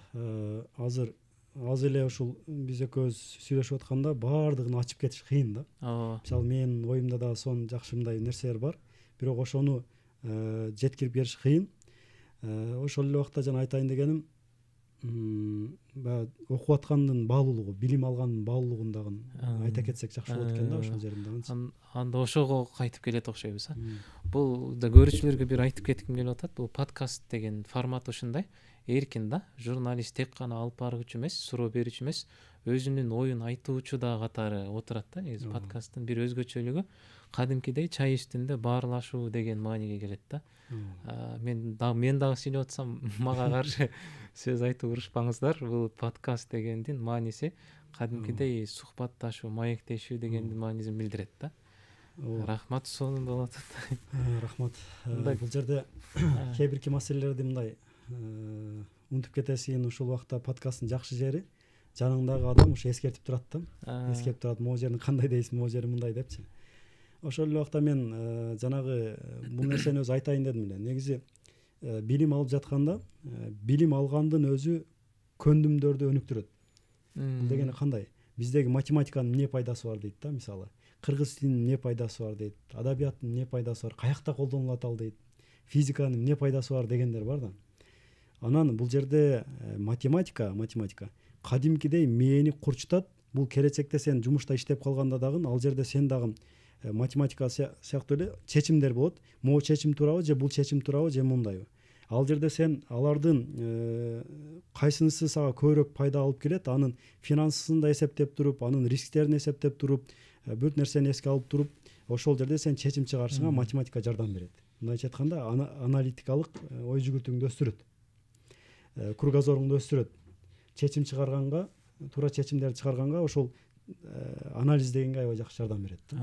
азыр аз эле ушул биз экөөбүз сүйлөшүп атканда баардыгын ачып кетиш кыйын да. Мисалы менин оюмда да сонун жакшы мындай нерселер бар, бирок ошону жеткирип бериш кыйын. Ошол эле убакта жана айтайын дегеним, баягы окуп аткандын баалуулугу, билим алгандын баалуулугун дагы айта кетсек жакшы болот экен да, ошол жерин дагы. Анда ошого кайтып келет окшойбуз. Бул да көрүүчүлөргө бир айтып кетким келип атат. Бул подкаст деген формат ушундай эркин да. Журналист тек гана алып баргычу эмес, суроо берүүчү эмес, өзүнүн оюн айтуучу да катары отурат да. Негизи подкасттын бир өзгөчөлүгү кадимкидей чай үстүндө баарлашуу деген мааниге келет да. Мен дагы сүйлөп атсам мага каршы сөз айтып урушпаңыздар. Бул подкаст дегендин мааниси кадимкидей сухбатташуу, маектешүү дегендин маанисин билдирет да. Рахмат, сонун болуп атат. Рахмат. Бул жерде кээ бирки маселелерди мындай унутуп кетесиң. Ушул убакта подкасттын жакшы жери жаныңдагы адам ушу эскертип турат да. Эскертип турат, могу жерин кандай дейсиң, могу жери мындай депчи. Ошол эле убакта мен жанагы бул нерсени өзү айтайын дедим эле. Негизи билим алып жатканда билим алгандын өзү көндүмдөрдү өнүктүрөт. Бул дегени кандай? Биздеги математиканын эмне пайдасы бар дейт да, мисалы. Кыргыз тилинин эмне пайдасы бар дейт. Адабияттын эмне пайдасы бар, каякта колдонулат ал дейт. Физиканын эмне пайдасы бар дегендер бар да. Анан бул жерде математика кадимкидей мээни курчутат. Бул келечекте сен жумушта иштеп калганда дагы ал жерде сен дагы математика сыяктуу эле чечимдер болот. Могу чечим туурабы же бул чечим туурабы же мындайбы? Ал жерде сен алардын кайсынысы сага көбүрөөк пайда алып келет, анын финансысын да эсептеп туруп, анын рисктерин эсептеп туруп, бүт нерсени эске алып туруп, ошол жерде сен чечим чыгарышыңа математика жардам берет. Мындайча айтканда, аналитикалык ой жүгүртүүңдү өстүрөт. Кругозоруңду өстүрөт. Чечим чыгарганга, туура чечимдерди чыгарганга ошол анализ дегенге аябай жакшы жардам берет.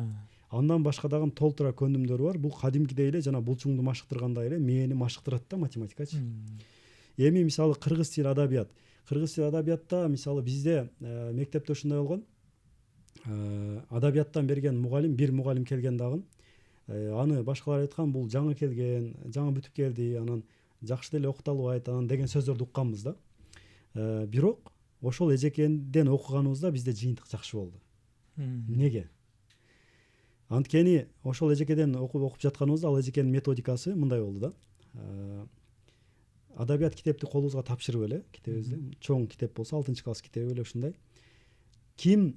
Андан башка дагы толтура көндүмдөр бар. Бул кадимкидей эле жана булчуңду машыктыргандай эле мээни машыктырат да математикачы. Эми мисалы кыргыз тил адабият. Кыргыз тил адабиятта мисалы бизде мектепте ушундай болгон. Адабияттан берген мугалим, бир мугалим келген дагы аны башкалар айткан, бул жаңы келген, жаңы бүтүп келди, анан жакшы деле окута албайт, анан деген сөздөрдү укканбыз да. Бирок ошол эжекенден окуганыбызда бизде жыйынтык жакшы болду. Эмнеге? Анткени ошол эжекеден окуп жатканыбызда ал эжекенин методикасы мындай болду да. Адабият китепти колубузга тапшырып эле, китебибизди, чоң китеп болсо 6-класс китеби эле ушундай. Ким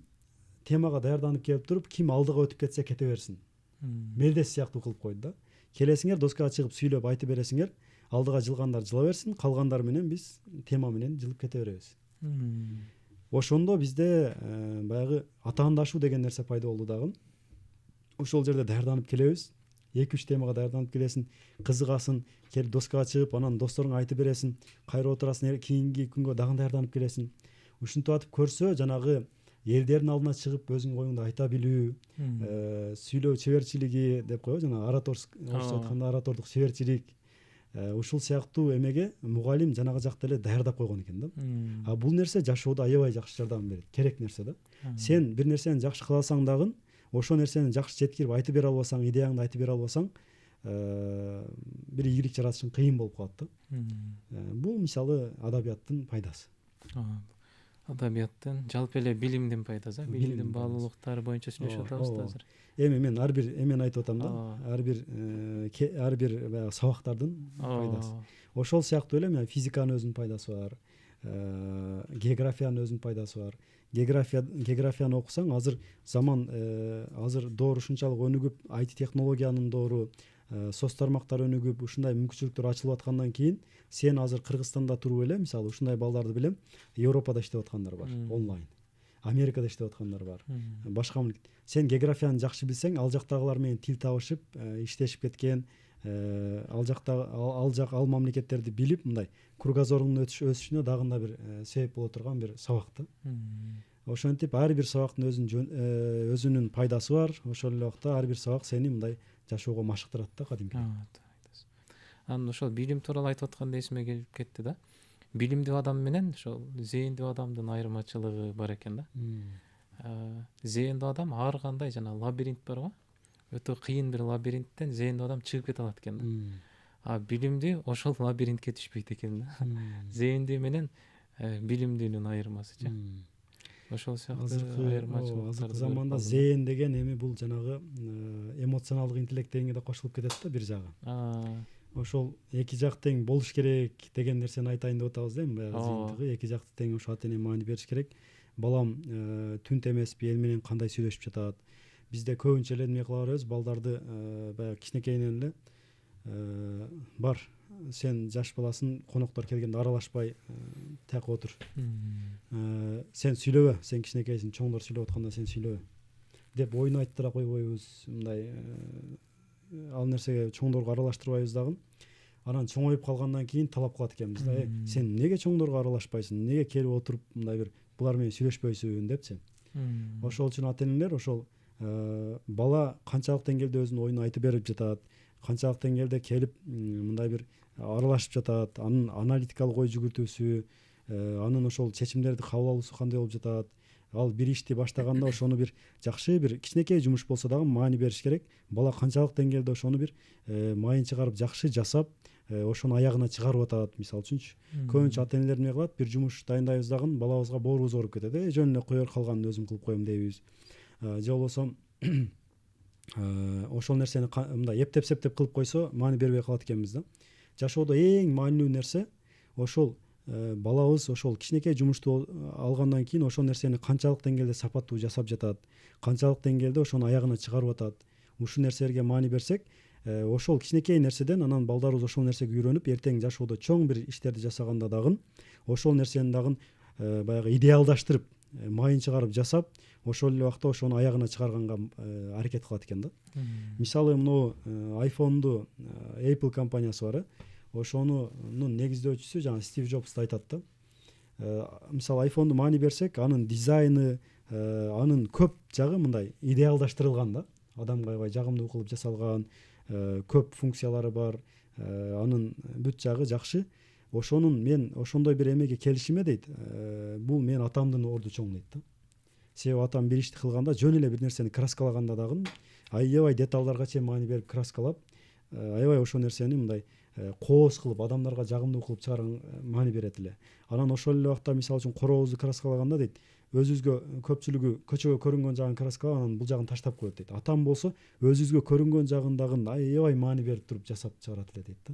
темага даярданып келип туруп, ким алдыга өтүп кетсе кете берсин. Мелдес сыяктуу кылып койду да. Келесиңер, доскага чыгып сүйлөп айтып бересиңер, алдыга жылгандар жыла берсин, калгандар менен биз тема менен жылып кете беребиз. Ошондо бизде баягы атаандашуу деген нерсе пайда болду дагы. Ошол жерде даярданып келебиз. 2-3 темага даярданып келесиң, кызыгасың, келип доскага чыгып, анан досторуңа айтып бересиң, кайра отурасың, кийинки күнгө дагы даярданып келесиң. Ушинтип атып көрсө, жанагы элдердин алдына чыгып өзүңдүн оюңду айта билүү, сүйлөө чеберчилиги деп коебу, жана орусча айтканда оратордук чеберчилик. Ушул сыяктуу эмеге мугалим жанагы жакта эле даярдап койгон экен да. Бул нерсе жашоодо аябай жакшы жардам берет, керек нерсе да. Сен бир нерсени жакшы кыласаң дагы, ошол нерсени жакшы жеткирип айтып бере албасаң, идеяңды айтып бере албасаң, бир ийгилик жаратышың кыйын болуп калат да. Бул мисалы адабияттын пайдасы. Адабияттын, жалпы эле билимдин пайдасы, билимдин баалуулуктары боюнча сүйлөшүп атабыз да азыр. Эми мен ар бир эмени айтып атам да. Ар бир баягы сабактардын пайдасы. Ошол сыяктуу эле физиканын өзүнүн пайдасы бар. географиянын өзүнүн пайдасы бар. Географияны окусаң, азыр заман азыр доору ушунчалык өнүгүп, IT технологиянын доору, соц тармактар өнүгүп, ушундай мүмкүнчүлүктөр ачылып аткандан кийин сен азыр Кыргызстанда туруп эле, мисалы ушундай балдарды билем, Европада иштеп аткандар бар, онлайн. Америкада иштеп аткандар бар. Башка мамлекет. Сен географияны жакшы билсең, ал жактагылар менен тил табышып, иштешип кеткен, ал мамлекеттерди билип, мындай кругозоруңдун өсүшүнө дагы бир себеп боло турган бир сабак да. Ошентип ар бир сабактын өзүнүн пайдасы бар. Ошол эле убакта ар бир сабак сени мындай жашоого машыктырат да кадимки. Анан ошол билим тууралуу айтып атканда эсиме келип кетти да. Билимдүү адам менен ошол зээндүү адамдын айырмачылыгы бар экен да. Зээндүү адам ар кандай жана лабиринт барбы? Өтө кыйын бир лабиринттен зээндүү адам чыгып кете алат экен да. А билимдүү ошол лабиринтке түшпөйт экен да. Зээндүү менен билимдүүнүн айырмасычы. Ошол сыяктуу айырмачылык. Азыркы заманда зээн деген эми бул жанагы эмоционалдык интеллект дегенге да кошулуп кетет да бир жагы. Ошол эки жак тең болуш керек деген нерсени айтайын деп атабыз да, эми баягы зыйынтыгы эки жакты тең ошо ата эне маани бериш керек. Балам түнт эмеспи, эл менен кандай сүйлөшүп жатат. Бизде көбүнчө эле эме кыла беребиз, балдарды баягы кичинекейинен эле бар, сен жаш баласың, коноктор келгенде аралашпай так отур. Сен сүйлөбө, сен кичинекейсиң, чоңдор сүйлөп атканда сен сүйлөбө деп оюн айттыра койбойбуз. Мындай ал нерсеге чоңдорго аралаштырбайбыз дагы. Анан чоңоюп калгандан кийин талап кылат экенбиз да. Сен эмнеге чоңдорго аралашпайсың? Эмнеге келип отуруп мындай бир булар менен сүйлөшпөйсүң депчи. Ошол үчүн ата энелер ошол бала канчалык деңгээлде өзүнүн оюн айтып берип жатат, канчалык деңгээлде келип мындай бир аралашып жатат, анын аналитикалык ой жүгүртүүсү, анын ошол чечимдерди кабыл алуусу кандай болуп жатат. Ал бир ишти баштаганда ошону бир жакшы бир кичинекей жумуш болсо дагы маани бериш керек. Бала канчалык деңгээлде ошону бир майын чыгарып жакшы жасап, ошону аягына чыгарып атат, мисалы үчүнчү. Көбүнчө ата энелер эмне кылат? Бир жумуш дайындайбыз дагы балабызга боорубуз ооруп кетет. Жөн эле коер, калганын өзүм кылып коем дейбиз. Же болбосо ошол нерсени мындай эптеп-септеп кылып койсо маани бербей калат экенбиз да. Жашоодо эң маанилүү нерсе ошол балабыз ошол кичинекей жумушту алгандан кийин ошол нерсени канчалык деңгээлде сапаттуу жасап жатат, канчалык деңгээлде ошону аягына чыгарып атат. Ушул нерселерге маани берсек, ошол кичинекей нерседен анан балдарыбыз ошол нерсеге үйрөнүп, эртең жашоодо чоң бир иштерди жасаганда дагы ошол нерсени дагы баягы идеалдаштырып, майын чыгарып жасап, ошол эле убакта ошону аягына чыгарганга аракет кылат экен да. Мисалы мынау iPhone'ду Apple компаниясы бар. Ошонун негиздөөчүсү жана Стив Джобс айтат да. Мисалы iPhone'ду маани берсек, анын дизайны, анын көп жагы мындай идеалдаштырылган да. Адамга аябай жагымдуу кылып жасалган, көп функциялары бар, анын бүт жагы жакшы. Ошонун мен ошондой бир эмеге келишиме дейт, бул мен атамдын орду чоң дейт да. Себеби атам бир ишти кылганда жөн эле бир нерсени краскалаганда дагы аябай деталдарга чейин маани берип краскалап, аябай ошол нерсени мындай кооз кылып, адамдарга жагымдуу кылып чыгарган маани берет эле. Анан ошол эле убакта мисалы үчүн коробубузду краскалаганда дейт, өзүбүзгө көпчүлүгү көчөгө көрүнгөн жагын краскалап, анан бул жагын таштап коет дейт. Атам болсо өзүбүзгө көрүнгөн жагын дагы аябай маани берип туруп жасап чыгарат эле дейт да.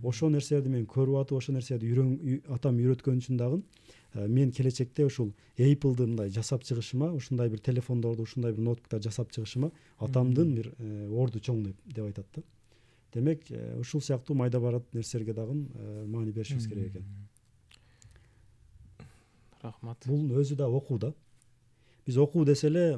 Ошол нерселерди мен көрүп атып, ошол нерселерди атам үйрөткөн үчүн дагы мен келечекте ушул Apple'ды мындай жасап чыгышыма, ушундай бир телефондорду, ушундай бир ноутбуктар жасап чыгышыма атамдын бир орду чоң деп айтат да. Демек, ушул сыяктуу майда барат нерселерге дагы маани беришибиз керек экен. Рахмат. Бул өзү да окуу да. Биз окуу десе эле,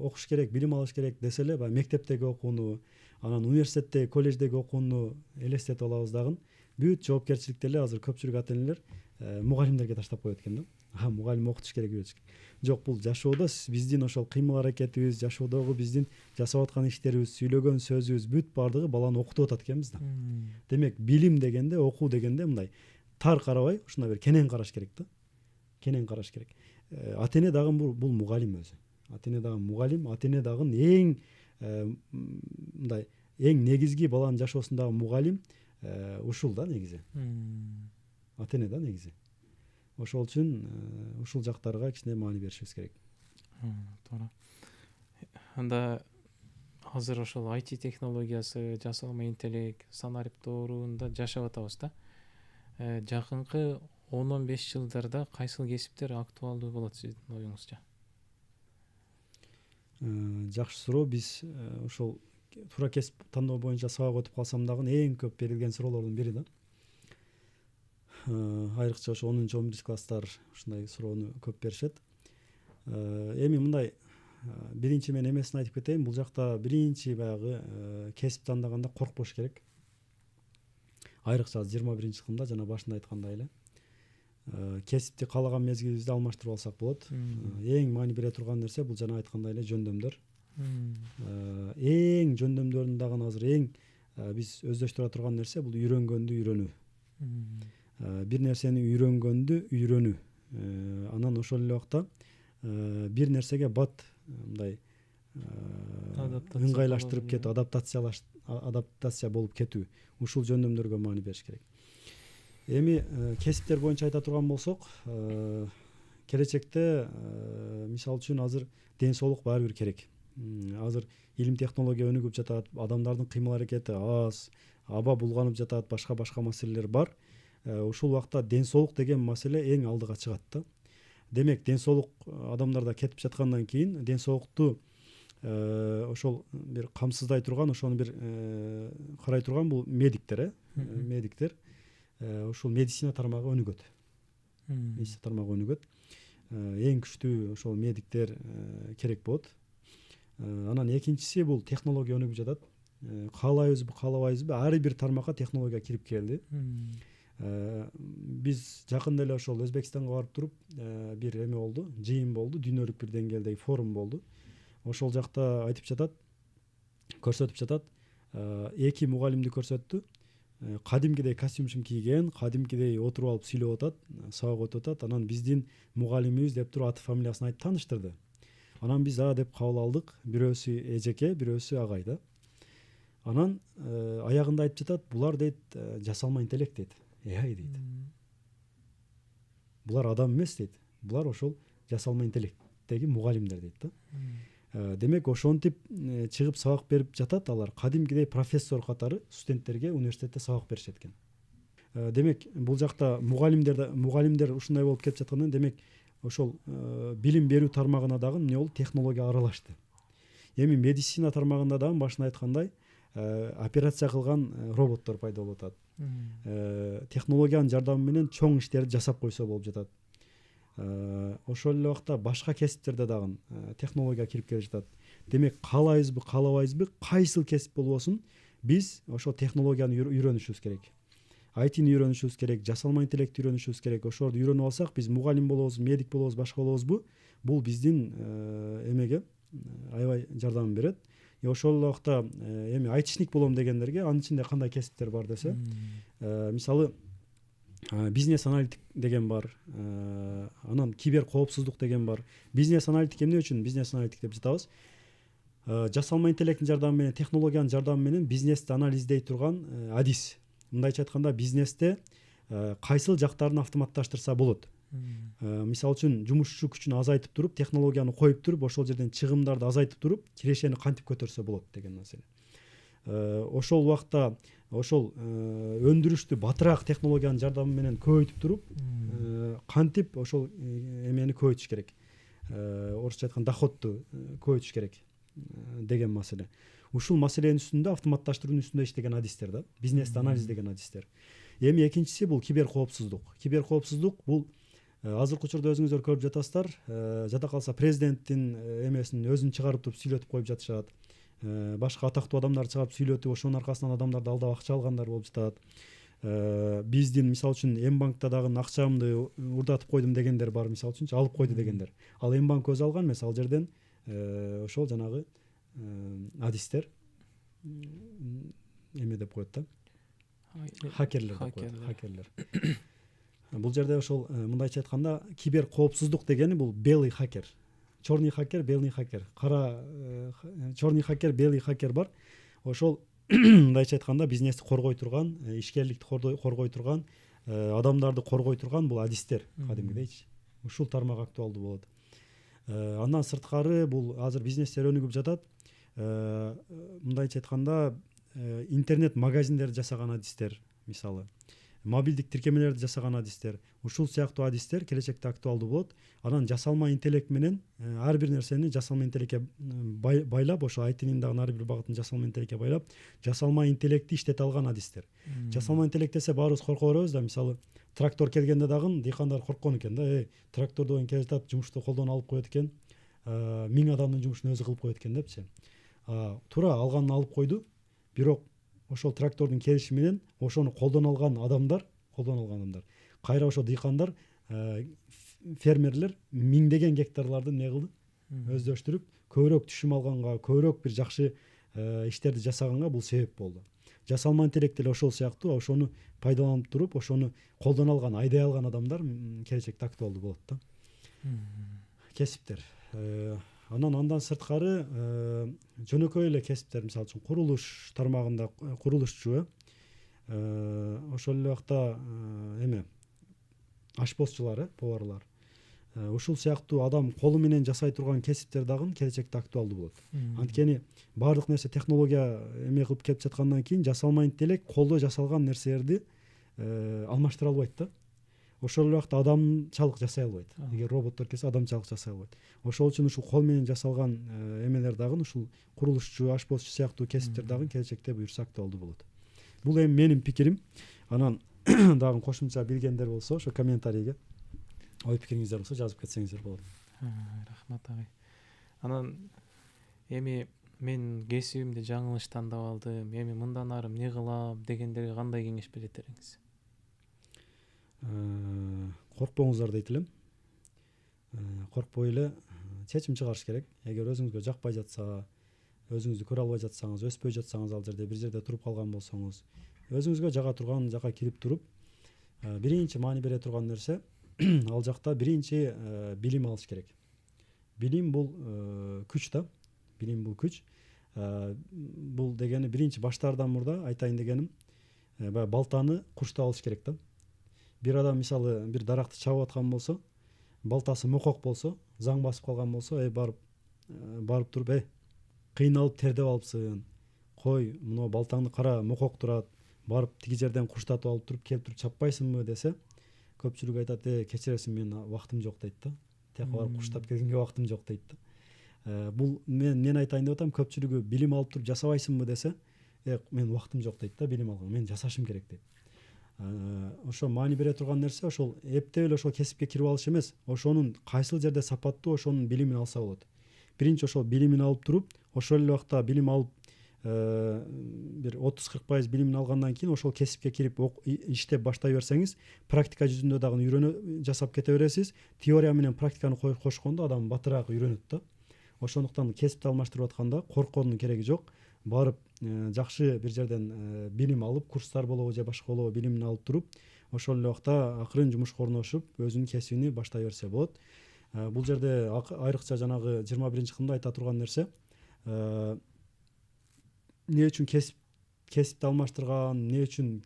окуш керек, билим алыш керек десе эле, мектептеги окууну, анан университеттеги, колледждеги окууну элестетип алабыз дагы. Бүт жоопкерчиликти эле азыр көпчүлүк ата энелер мугалимдерге таштап коет экен да. Мугалим окутуш керек, үйрөтүш керек. Жок, бул жашоодо биздин ошол кыймыл аракетибиз, жашоодогу биздин жасап аткан иштерибиз, сүйлөгөн сөзүбүз бүт баардыгы баланы окутуп атат экенбиз да. Демек, билим дегенде, окуу дегенде мындай тар карабай, ушундай бир кенен караш керек да. Кенен караш керек. Ата эне дагы бул мугалим өзү. Ата эне дагы мугалим, ата эне дагы эң мындай эң негизги баланын жашоосундагы мугалим ушул да негизи. Ата эне да негизи. Ошол үчүн ушул жактарга кичине маани беришибиз керек. Туура. Анда азыр ошол IT технологиясы, жасалма интеллект, санарип доорунда жашап атабыз да. Жакынкы 10-15 жылдарда кайсыл кесиптер актуалдуу болот сиздин оюңузча? Жакшы суроо. Биз ошол туура кесип тандоо боюнча сабак өтүп калсам дагы эң көп берилген суроолордун бири да. Айрыкча ошо 10-11 класстар ушундай суроону көп беришет. Эми мындай, биринчи мен эмесин айтып кетейин. Бул жакта биринчи баягы кесип тандаганда коркпош керек. Айрыкча 21-кылымда жана башында айткандай эле кесипти каалаган мезгилибизде алмаштырып алсак болот. Эң маани бере турган нерсе бул жана айткандай эле жөндөмдөр. Эң жөндөмдөрүн дагы азыр эң биз өздөштүрө турган нерсе бул үйрөнгөндү үйрөнүү. Бир нерсени үйрөнгөндү үйрөнүү. Анан ошол эле убакта бир нерсеге бат мындай ыңгайлаштырып кетүү, адаптация болуп кетүү. Ушул жөндөмдөргө маани бериш керек. Эми кесиптер боюнча айта турган болсок, келечекте мисалы үчүн азыр ден соолук баары бир керек. Азыр илим технология өнүгүп жатат, адамдардын кыймыл аракети аз, аба булганып жатат, башка маселелер бар. Ушул убакта ден соолук деген маселе эң алдыга чыгат да. Демек, ден соолук адамдарда кетип жаткандан кийин ден соолукту ошол бир камсыздай турган, ошону бир карай турган бул медиктер, медиктер. Ушул медицина тармагы өнүгөт. Медицина тармагы өнүгөт. Эң күчтүү ошол медиктер керек болот. Анан экинчиси бул технология өнүгүп жатат. Каалайбызбы, каалабайбызбы, ар бир тармакка технология кирип келди. Биз жакында эле ошол Өзбекстанга барып туруп, бир эме болду, жыйын болду, дүйнөлүк бир деңгээлдеги форум болду. Ошол жакта айтып жатат, көрсөтүп жатат. Эки мугалимди көрсөттү. Кадимкидей костюм кийген, кадимкидей отуруп алып сүйлөп атат, сабак өтүп атат. Анан биздин мугалимибиз деп туруп аты фамилиясын айтып тааныштырды. Анан биз деп кабыл алдык. Бирөөсү эжеке, бирөөсү агай да. Анан аягында айтып жатат, булар дейт жасалма интеллект дейт. AI дейт. Булар адам эмес дейт. Булар ошол жасалма интеллекттеги мугалимдер дейт да. Демек, ошентип чыгып сабак берип жатат алар. Кадимкидей профессор катары студенттерге университетте сабак беришет экен. Демек, бул жакта мугалимдер ушундай болуп кетип жаткандан, демек, ошол билим берүү тармагына дагы эмне болду? Технология аралашты. Эми медицина тармагында дагы башында айткандай, операция кылган роботтор пайда болуп атат. Технологиянын жардамы менен чоң иштерди жасап койсо болуп жатат. Ошол эле убакта башка кесиптерде дагы технология кирип келе жатат. Демек, каалайбызбы, каалабайбызбы, кайсыл кесип болбосун, биз ошол технологияны үйрөнүшүбүз керек. IT-ни үйрөнүшүбүз керек, жасалма интеллектти үйрөнүшүбүз керек. Ошолорду үйрөнүп алсак, биз мугалим болобуз, медик болобуз, башка болобузбу, бул биздин эмеге аябай жардам берет. Ошол эле убакта эми айтишник болом дегендерге анын ичинде кандай кесиптер бар десе, мисалы бизнес аналитик деген бар, анан кибер коопсуздук деген бар. Бизнес аналитик эмне үчүн бизнес аналитик деп жатабыз? Жасалма интеллекттин жардамы менен, технологиянын жардамы менен бизнести анализдей турган адис. Мындайча айтканда, бизнесте кайсыл жактарын автоматташтырса болот. Мисалы үчүн жумушчу күчүн азайтып туруп, технологияны коюп туруп, ошол жерден чыгымдарды азайтып туруп, кирешени кантип көтөрсө болот деген маселе. Ошол убакта ошол өндүрүштү батыраак технологиянын жардамы менен көбөйтүп туруп, кантип ошол эмени көбөйтүш керек. Орусча айтканда доходту көбөйтүш керек деген маселе. Ушул маселенин үстүндө, автоматташтыруунун үстүндө иштеген адистер да, бизнести анализ деген адистер. Эми экинчиси бул кибер коопсуздук. Кибер коопсуздук бул азыркы учурда өзүңүздөр көрүп жатасыздар, жада калса президенттин эмесин өзүн чыгарып туруп сүйлөтүп коюп жатышат. Башка атактуу адамдарды чыгарып сүйлөтүп, ошонун аркасынан адамдарды алдап акча алгандар болуп жатат. Биздин мисалы үчүн М-банкта дагы акчамды урдатып койдум дегендер бар, мисалы үчүнчү алып койду дегендер. Ал М-банк өзү алган эмес, ал жерден ошол жанагы адистер эме деп коет да. Хакерлер деп коет, хакерлер. Бул жерде ошол мындайча айтканда кибер коопсуздук дегени бул белый хакер. Чёрный хакер, белый хакер. Кара чёрный хакер, белый хакер бар. Ошол мындайча айтканда бизнести коргой турган, ишкерликти коргой турган, адамдарды коргой турган бул адистер кадимгидейчи. Ушул тармак актуалдуу болот. Андан сырткары бул азыр бизнестер өнүгүп жатат. Мындайча айтканда интернет магазиндерди жасаган адистер, мисалы мобилдик тиркемелерди жасаган адистер, ушул сыяктуу адистер келечекте актуалдуу болот. Анан жасалма интеллект менен ар бир нерсени жасалма интеллектке байлап, ошо айтинин дагы ар бир багытын жасалма интеллектке байлап, жасалма интеллектти иштете алган адистер. Жасалма интеллект десе баарыбыз корко беребиз да, мисалы трактор келгенде дагы дыйкандар корккон экен да, тракторду оюн келе жатат, жумушту колдон алып коет экен, 1000 адамдын жумушун өзү кылып коет экен депчи. Туура алганын алып койду, бирок ошол трактордун келиши менен ошону колдон алган адамдар кайра ошо дыйкандар, фермерлер миңдеген гектарларды эмне кылды, өздөштүрүп, көбүрөөк түшүм алганга, көбүрөөк бир жакшы иштерди жасаганга бул себеп болду. Жасалма интеллект деле ошол сыяктуу, ошону пайдаланып туруп, ошону колдон алган, айдай алган адамдар келечекте актуалдуу болот да. Кесиптер. Андан сырткары жөнөкөй эле кесиптер, мисалы үчүн курулуш тармагында курулушчу, ошол эле убакта эме ашпозчулар, поварлар. Ушул сыяктуу адам колу менен жасай турган кесиптер дагы келечекте актуалдуу болот. Анткени баардык нерсе технология эме кылып келип жаткандан кийин жасалма интеллект колдо жасалган нерселерди алмаштыра албайт да. Ошол эле убакта адамчалык жасай албайт. Эгер роботтор келсе адамчалык жасай албайт. Ошол үчүн ушул кол менен жасалган эмелер дагы, ушул курулушчу, ашпозчу сыяктуу кесиптер дагы келечекте буюрса актуалдуу болот. Бул эми менин пикирим. Анан дагы кошумча билгендер болсо, ошо комментарийге ой пикириңиздер болсо жазып кетсеңиздер болот. Рахмат агай. Анан эми мен кесибимди жаңылыш тандап алдым, эми мындан ары эмне кылам дегендерге кандай кеңеш берет элеңиз? Коркпоңуздар дейт элем. Коркпой эле чечим чыгарыш керек. Эгер өзүңүзгө жакпай жатса, өзүңүздү көрө албай жатсаңыз, өспөй жатсаңыз, ал жерде бир жерде туруп калган болсоңуз, өзүңүзгө жага турган жака кирип туруп, биринчи маани бере турган нерсе ал жакта биринчи билим алыш керек. Билим бул күч да. Билим бул күч. Бул дегени биринчи баштаардан мурда айтайын дегеним, баягы балтаны курчтап алыш керек да. Бир адам мисалы бир даракты чабып аткан болсо, балтасы мокок болсо, заң басып калган болсо, барып туруп, кыйналып тердеп алыпсың. Кой, мына балтаңды кара, мокок турат. Барып тиги жерден курчтатып алып туруп, келип туруп чаппайсыңбы десе, көпчүлүк айтат, кечиресиң, мен убактым жок дейт да. Тияка барып курчтап келгенге убактым жок дейт да. Бул мен айтайын деп атам, көпчүлүгү билим алып туруп жасабайсыңбы десе, мен убактым жок дейт да, билим алганга, мен жасашым керек дейт. Ошо маани бере турган нерсе ошол эптеп эле ошол кесипке кирип алыш эмес, ошонун кайсыл жерде сапаттуу ошонун билимин алса болот. Биринчи ошол билимин алып туруп, ошол эле убакта билим алып бир 30-40% билимин алгандан кийин ошол кесипке кирип иштеп баштай берсеңиз, практика жүзүндө дагы үйрөнүп жасап кете бересиз. Теория менен практиканы кошкондо адам батыраак үйрөнөт да. Ошондуктан кесипти алмаштырып атканда корккондун кереги жок. Барып жакшы бир жерден билим алып, курстар болобу же башка болобу билимин алып туруп, ошол эле убакта акырын жумушка орношуп, өзүнүн кесибини баштай берсе болот. Бул жерде айрыкча жанагы 21-кылымда айта турган нерсе, эмне үчүн кесипти алмаштырган, эмне үчүн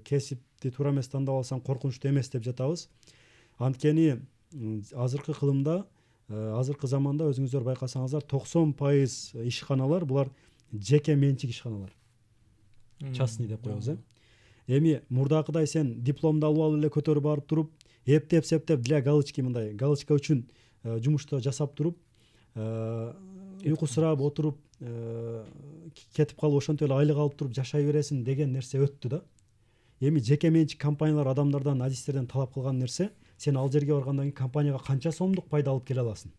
кесипти туура эмес тандап алсаң коркунучтуу эмес деп жатабыз. Анткени азыркы кылымда, азыркы заманда өзүңүздөр байкасаңыздар, 90% ишканалар булар жеке менчик ишканалар. Частный деп коебуз. Эми мурдакыдай сен дипломду алып эле көтөрүп барып туруп, эптеп для галочки, мындай галочка үчүн жумушту жасап туруп, уйкусурап отуруп кетип калып, ошентип эле айлык алып туруп жашай бересиң деген нерсе өттү да. Эми жеке менчик компаниялар адамдардан, адистерден талап кылган нерсе, сен ал жерге баргандан кийин компанияга канча сомдук пайда алып келе аласың.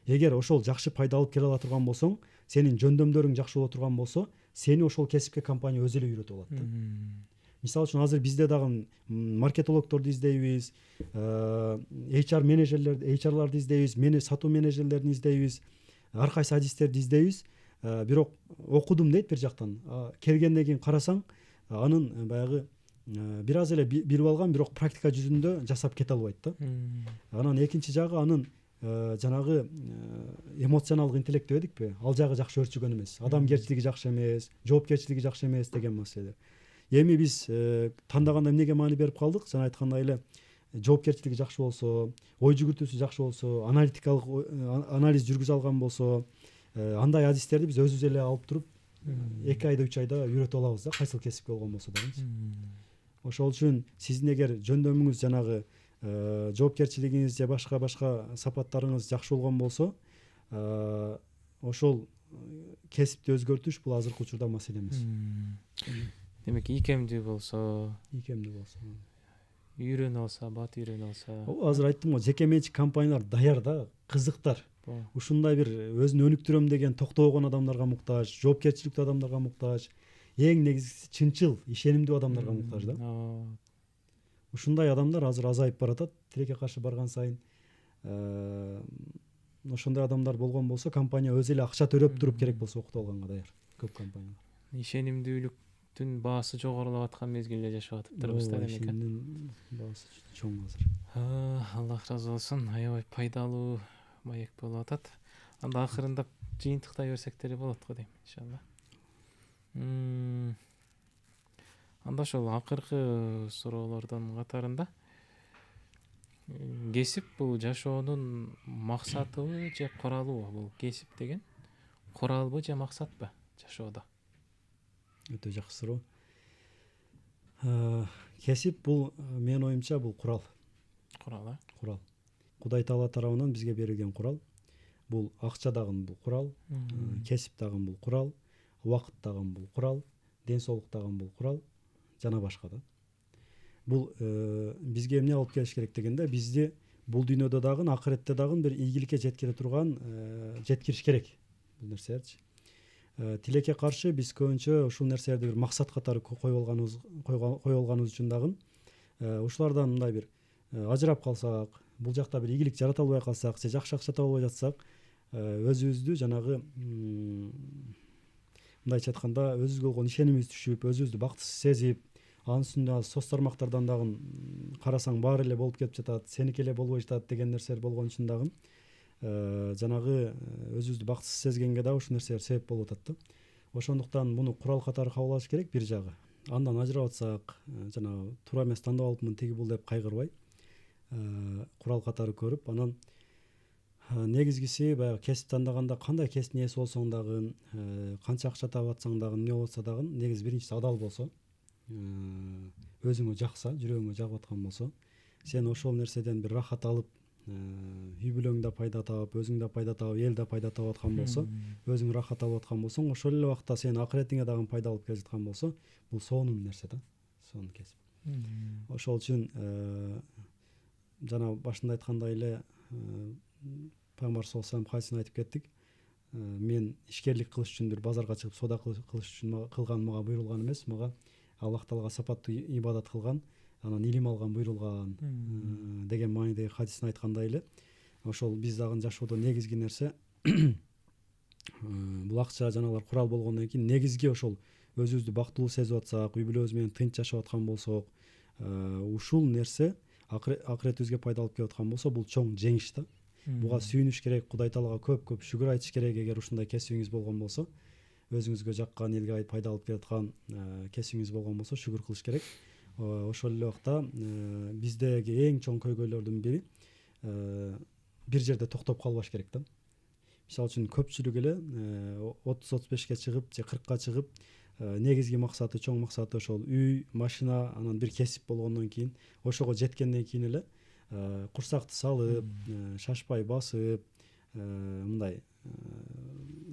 Эгер ошол жакшы пайда алып келе ала турган болсоң, сенин жөндөмдөрүң жакшы боло турган болсо, сени ошол кесипке компания өзү эле үйрөтүп алат да. Мисалы үчүн азыр бизде дагы маркетологдорду издейбиз, HR менеджерлерди, HRларды издейбиз, сатуу менеджерлерин издейбиз, ар кайсы адистерди издейбиз. Бирок окудум дейт бир жактан. Келгенден кийин карасаң, анын баягы бир аз эле билип алган, бирок практика жүзүндө жасап кете албайт да. Анан экинчи жагы анын жанагы эмоционалдык интеллект дедикпи? Ал жагы жакшы өрчүгөн эмес. Адамгерчилиги жакшы эмес, жоопкерчилиги жакшы эмес деген маселе. Эми биз тандаганда эмнеге маани берип калдык? Жана айткандай эле, жоопкерчилиги жакшы болсо, ой жүгүртүүсү жакшы болсо, аналитикалык анализ жүргүзө алган болсо, андай адистерди биз өзүбүз эле алып туруп 2 айда 3 айда үйрөтүп алабыз да, кайсыл кесипке болгон болсо дагы. Ошол үчүн сиздин эгер жөндөмүңүз жанагы жоопкерчилигиңиз же башка сапаттарыңыз жакшы болгон болсо, ошол кесипти өзгөртүш бул азыркы учурда маселе эмес. Демек ийкемдүү болсо, үйрөнүп алса, бат үйрөнүп алса. Азыр айттым го, жеке менчик компаниялар даяр да, кызыктар. Ушундай бир өзүн өнүктүрөм деген токтогон адамдарга муктаж, жоопкерчиликтүү адамдарга муктаж, эң негизгиси чынчыл, ишенимдүү адамдарга муктаж да. Ушундай адамдар азыр азайып баратат, тилекке каршы барган сайын. Ошондой адамдар болгон болсо, компания өзү эле акча төлөп туруп керек болсо окутуп алганга даяр көп компаниялар. Ишенимдүүлүктүн баасы жогорулап аткан мезгилде жашап атыптырбыз да демек. Ишенимдин баасы чоң азыр. Аллах разы болсун, аябай пайдалуу маек болуп атат. Анда акырындап жыйынтыктай берсек деле болот го дейм, иншалла. Анда ошол акыркы суроолордун катарында кесип бул жашоонун максатыбы же куралыбы? Бул кесип деген куралбы же максатпы жашоодо? Өтө жакшы суроо. Кесип бул менин оюмча бул курал. Курал. Кудай Таала тарабынан бизге берилген курал. Бул акча дагы бул курал, кесип дагы бул курал, убакыт дагы бул курал, ден соолук дагы бул курал, жана башка да. Бул бизге эмне алып келиш керек дегенде, бизди бул дүйнөдө дагы, акыретте дагы бир ийгиликке жеткире турган жеткириш керек бул нерселерчи. Тилекке каршы биз көбүнчө ушул нерселерди бир максат катары коюп алганыбыз үчүн дагы ушулардан мындай бир ажырап калсак, бул жакта бир ийгилик жарата албай калсак, же жакшы акча таба албай жатсак, өзүбүздү жанагы мындайча айтканда өзүбүзгө болгон ишенимибиз түшүп, өзүбүздү бактысыз сезип, анын үстүнө соц тармактардан дагы карасаң баары эле болуп кетип жатат, сеники эле болбой жатат деген нерселер болгон үчүн дагы жанагы өзүбүздү бактысыз сезгенге дагы ушул нерселер себеп болуп атат да. Ошондуктан муну курал катары кабыл алыш керек бир жагы. Андан ажырап атсак, жанагы туура эмес тандап алыпмын тиги бул деп кайгырбай, курал катары көрүп, анан негизгиси баягы кесип тандаганда кандай кесиптин ээси болсоң дагы, канча акча таап атсаң дагы, эмне болсо дагы, негизи биринчиси адал болсо, өзүңө жакса, жүрөгүңө жагып аткан болсо, сен ошол нерседен бир рахат алып, үй бүлөң да пайда таап, өзүң да пайда таап, эл да пайда таап аткан болсо, өзүң рахат алып аткан болсоң, ошол эле убакта сен акыретиңе дагы пайда алып келе жаткан болсо, бул сонун нерсе да, сонун кесип. Ошол үчүн жана башында айткандай эле Пайгамбар саллаллаху алейхи хадисин айтып кеттик. Мен ишкерлик кылыш үчүн бир базарга чыгып соода кылыш үчүн кылган мага буйрулган эмес, мага Аллах Таалага сапаттуу ибадат кылган, анан илим алган буйрулган деген маанидеги хадисин айткандай эле, ошол биз дагы жашоодо негизги нерсе бул акча жанагылар курал болгондон кийин негизги ошол өзүбүздү бактылуу сезип атсак, үй бүлөбүз менен тынч жашап аткан болсок, ушул нерсе акыретибизге пайда алып келип аткан болсо, бул чоң жеңиш да. Буга сүйүнүш керек, Кудай Таалага көп шүгүр айтыш керек. Эгер ушундай кесибиңиз болгон болсо, өзүңүзгө жаккан, элге пайда алып келаткан кесибиңиз болгон болсо, шүгүр кылыш керек. Ошол эле убакта биздеги эң чоң көйгөйлөрдүн бири бир жерде токтоп калбаш керек да. Мисалы үчүн көпчүлүк эле 30-35 чыгып же 40 чыгып, негизги максаты, чоң максаты ошол үй, машина, анан бир кесип болгондон кийин, ошого жеткенден кийин эле курсакты салып, шашпай басып, мындай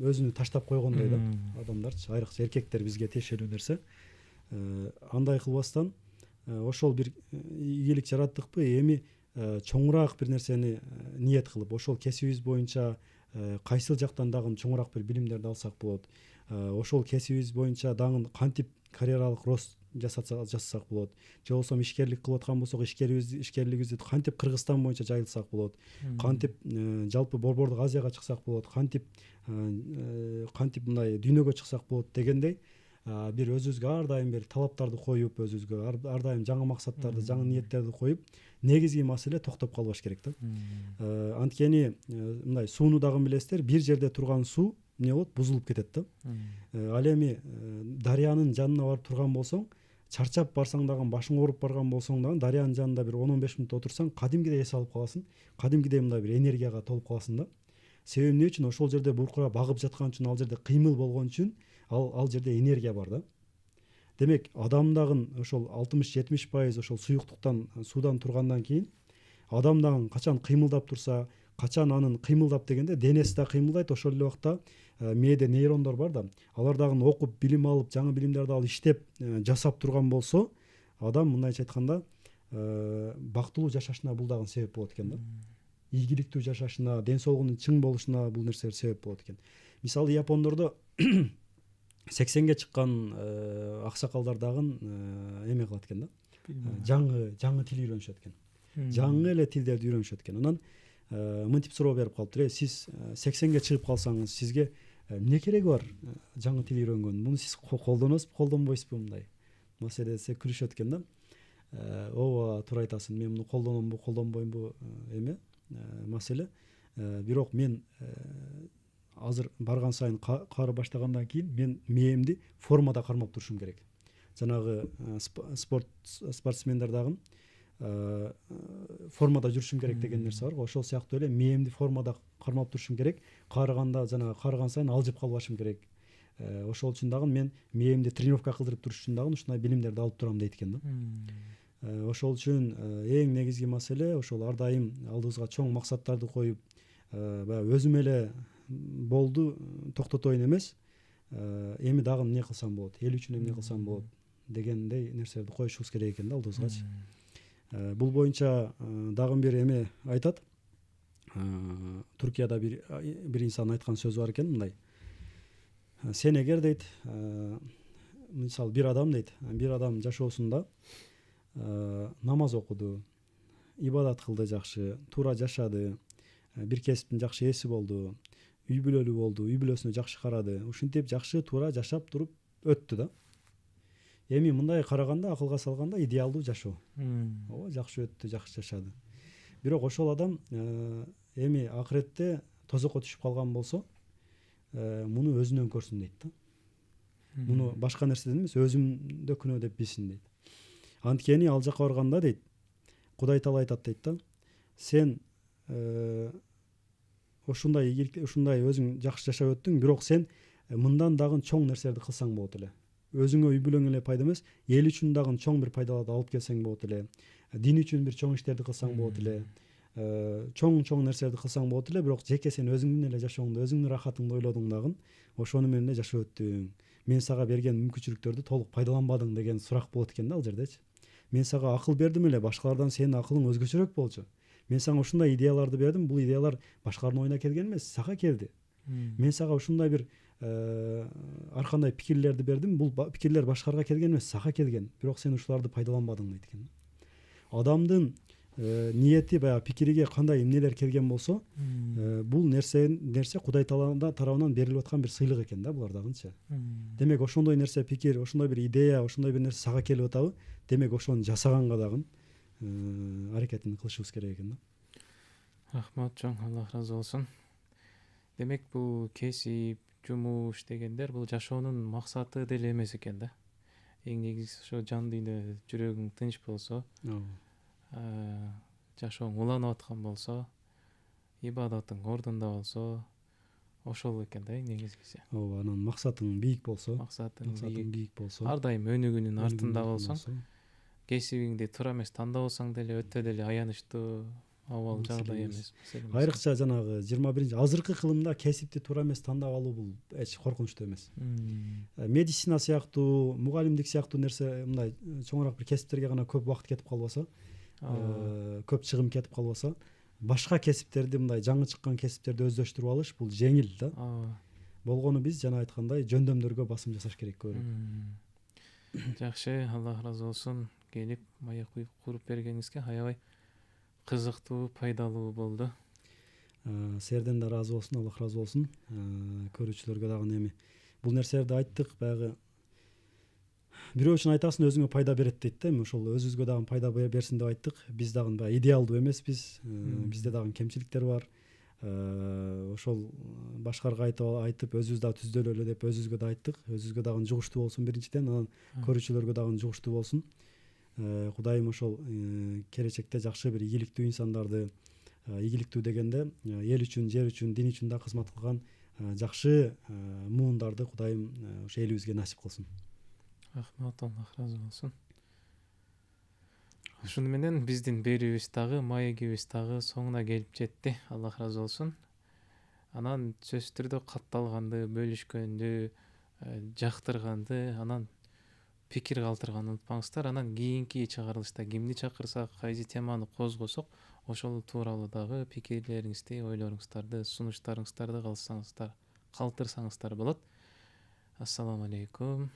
өзүнү таштап койгондой да адамдарчы, айрыкча эркектер бизге тиешелүү нерсе. Андай кылбастан ошол бир ийгилик жараттыкпы, эми чоңураак бир нерсени ниет кылып, ошол кесибибиз боюнча кайсыл жактан дагы чоңураак бир билимдерди алсак болот. Ошол кесибибиз боюнча дагы кантип карьералык рост жасасак болот. Же болбосо ишкерлик кылып аткан болсок, ишкерлигибизди кантип Кыргызстан боюнча жайылтсак болот. Кантип жалпы Борбордук Азияга чыксак болот, кантип мындай дүйнөгө чыксак болот дегендей, бир өзүбүзгө ар дайым бир талаптарды коюп, өзүбүзгө ар дайым жаңы максаттарды, жаңы ниеттерди коюп, негизги маселе токтоп калбаш керек да. Анткени мындай сууну дагы билесиздер, бир жерде турган суу эмне болот, бузулуп кетет да. Ал эми дарыянын жанына барып турган болсоң, чарчап барсаң дагы, башың ооруп барган болсоң дагы, дарыянын жанында бир 10-15 мүнөт отурсаң, кадимгидей эс алып каласың, кадимгидей мындай бир энергияга толуп каласың да. Себеби эмне үчүн? Ошол жерде буркурап агып жаткан үчүн, ал жерде кыймыл болгон үчүн, ал жерде энергия бар да. Демек адам дагы ошол 60-70% ошол суюктуктан суудан тургандан кийин адам дагы качан кыймылдап турса, качан анын кыймылдап дегенде денеси да кыймылдайт, ошол эле убакта мээде нейрондор бар да, алар дагы окуп билим алып, жаңы билимдерди алып иштеп жасап турган болсо, адам мындайча айтканда бактылуу жашашына бул дагы себеп болот экен да. Ийгиликтүү жашашына, ден соолугунун чың болушуна бул нерселер себеп болот экен. Мисалы япондордо 80ге чыккан аксакалдар дагы эме кылат экен да. Жаңы тил үйрөнүшөт экен. Жаңы эле тилдерди үйрөнүшөт экен. Анан мынтип суроо берип калыптыр. Сиз 80ге чыгып калсаңыз, сизге эмне кереги бар жаңы тил үйрөнгөн? Муну сиз колдоносузбу, колдонбойсузбу мындай маселе десе күлүшөт экен да. Ооба, туура айтасың. Мен муну колдономбу, колдонбоймбу эме маселе. Бирок мен азыр барган сайын кары баштагандан кийин мен мээмди формада кармап турушум керек. Жанагы спортсмендер дагы формада жүрүшүм керек деген нерсе бар го. Ошол сыяктуу эле мээмди формада кармап турушум керек. Карыганда жанагы карыган сайын алжып калбашым керек. Ошол үчүн дагы мен мээмди тренировка кылдырып туруш үчүн дагы ушундай билимдерди алып турам дейт экен да. Ошол үчүн эң негизги маселе ошол ар дайым алдыбызга чоң максаттарды коюп, баягы өзүм эле болду токтотоюн эмес, эми дагы эмне кылсам болот, эл үчүн эмне кылсам болот дегендей нерселерди коюшубуз керек экен да алдыбызгачы. Бул боюнча дагы бир эме айтат. Туркияда бир инсан айткан сөзү бар экен мындай. Сен эгер дейт, мисалы бир адам жашоосунда намаз окуду, ибадат кылды жакшы, туура жашады, бир кесиптин жакшы ээси болду, үй бүлөлүү болду, үй бүлөсүнө жакшы карады, ушинтип жакшы туура жашап туруп өттү да. Эми мындай караганда, акылга салганда идеалдуу жашоо. Ооба, жакшы өттү, жакшы жашады. Бирок ошол адам эми акыретте тозокко түшүп калган болсо, муну өзүнөн көрсүн дейт да. Муну башка нерседен эмес, өзүмдө күнөө деп билсин дейт. Анткени ал жака барганда дейт, Кудай Таала айтат дейт да, сен ушундай өзүң жакшы жашап өттүң, бирок сен мындан дагы чоң нерселерди кылсаң болот эле. Өзүңө, үй бүлөңө эле пайда эмес, эл үчүн дагы чоң бир пайдаларды алып келсең болот эле. Дин үчүн бир чоң иштерди кылсаң болот эле. Чоң нерселерди кылсаң болот эле, бирок жеке сен өзүңдүн эле жашооңду, өзүңдүн рахатыңды ойлодуң дагы, ошону менен эле жашап өттүң. Мен сага берген мүмкүнчүлүктөрдү толук пайдаланбадың деген сурак болот экен да ал жердечи. Мен сага акыл бердим эле, башкалардан сенин акылың өзгөчөрөөк болчу. Мен сага ушундай идеяларды бердим, бул идеялар башкалардын оюна келген эмес, сага келди. Мен сага ушундай бир ар кандай пикирлерди бердим, бул пикирлер башкаларга келген эмес, сага келген. Бирок сен ушуларды пайдаланбадың дейт экен. Адамдын ниети, баягы пикириге кандай эмнелер келген болсо, бул нерсе Кудай Таала тарабынан берилип аткан бир сыйлык экен да булар дагычы. Демек ошондой нерсе, пикир, ошондой бир идея, ошондой бир нерсе сага келип атабы, демек ошону жасаганга дагы аракетин кылышыбыз керек экен да. Рахмат чоң, Аллах разы болсун. Демек бул кесип, жумуш дегендер бул жашоонун максаты деле эмес экен да. Эң негизгиси ошо жан дүйнө, жүрөгүң тынч болсо, жашооң уланып аткан болсо, ибадатың ордунда болсо, ошол экен да эң негизгиси. Ооба, анан максатың бийик болсо, ар дайым өнүгүүнүн артында болсоң, кесибиңди туура эмес тандабасаң деле өтө деле аянычтуу абал жагдай эмес. Айрыкча жанагы 21 азыркы кылымда кесипти туура эмес тандап алуу бул эч коркунучтуу эмес. Медицина сыяктуу, мугалимдик сыяктуу нерсе, мындай чоңураак бир кесиптерге гана көп убакыт кетип калбаса, көп чыгым кетип калбаса, башка кесиптерди, мындай жаңы чыккан кесиптерди өздөштүрүп алыш бул жеңил да. Болгону биз жана айткандай жөндөмдөргө басым жасаш керек көбүрөөк. Жакшы, Аллах разы болсун. Келип маяк куруп бергениңизге аябай кызыктуу, пайдалуу болду. Сиздерден да разы болсун, Аллах разы болсун. Көрүүчүлөргө дагы эми бул нерселерди айттык, баягы бирөө үчүн айтасың, өзүңө пайда берет дейт да, эми ошол өзүбүзгө дагы пайда берсин деп айттык. Биз дагы баягы идеалдуу эмеспиз, бизде дагы кемчиликтер бар. Ошол башкаларга айтып өзүбүз дагы түздөлөлү деп өзүбүзгө да айттык. Өзүбүзгө дагы жугуштуу болсун биринчиден, анан көрүүчүлөргө дагы жугуштуу болсун. Кудайым ошол келечекте жакшы бир ийгиликтүү инсандарды, ийгиликтүү дегенде эл үчүн, жер үчүн, дин үчүн да кызмат кылган жакшы муундарды Кудайым ошо элибизге насип кылсын. Рахмат, Аллах разы болсун. Ушуну менен биздин берүүбүз дагы, маегибиз дагы соңуна келип жетти. Аллах разы болсун. Анан сөзсүз түрдө катталганды, бөлүшкөндү, жактырганды, анан пикир калтырганды унутпаңыздар. Анан кийинки чыгарылышта кимди чакырсак, кайсы теманы козгосок, ошол тууралуу дагы пикирлериңизди, ойлоруңуздарды, сунуштарыңыздарды калтырсаңыздар болот. Ассаламу алейкум.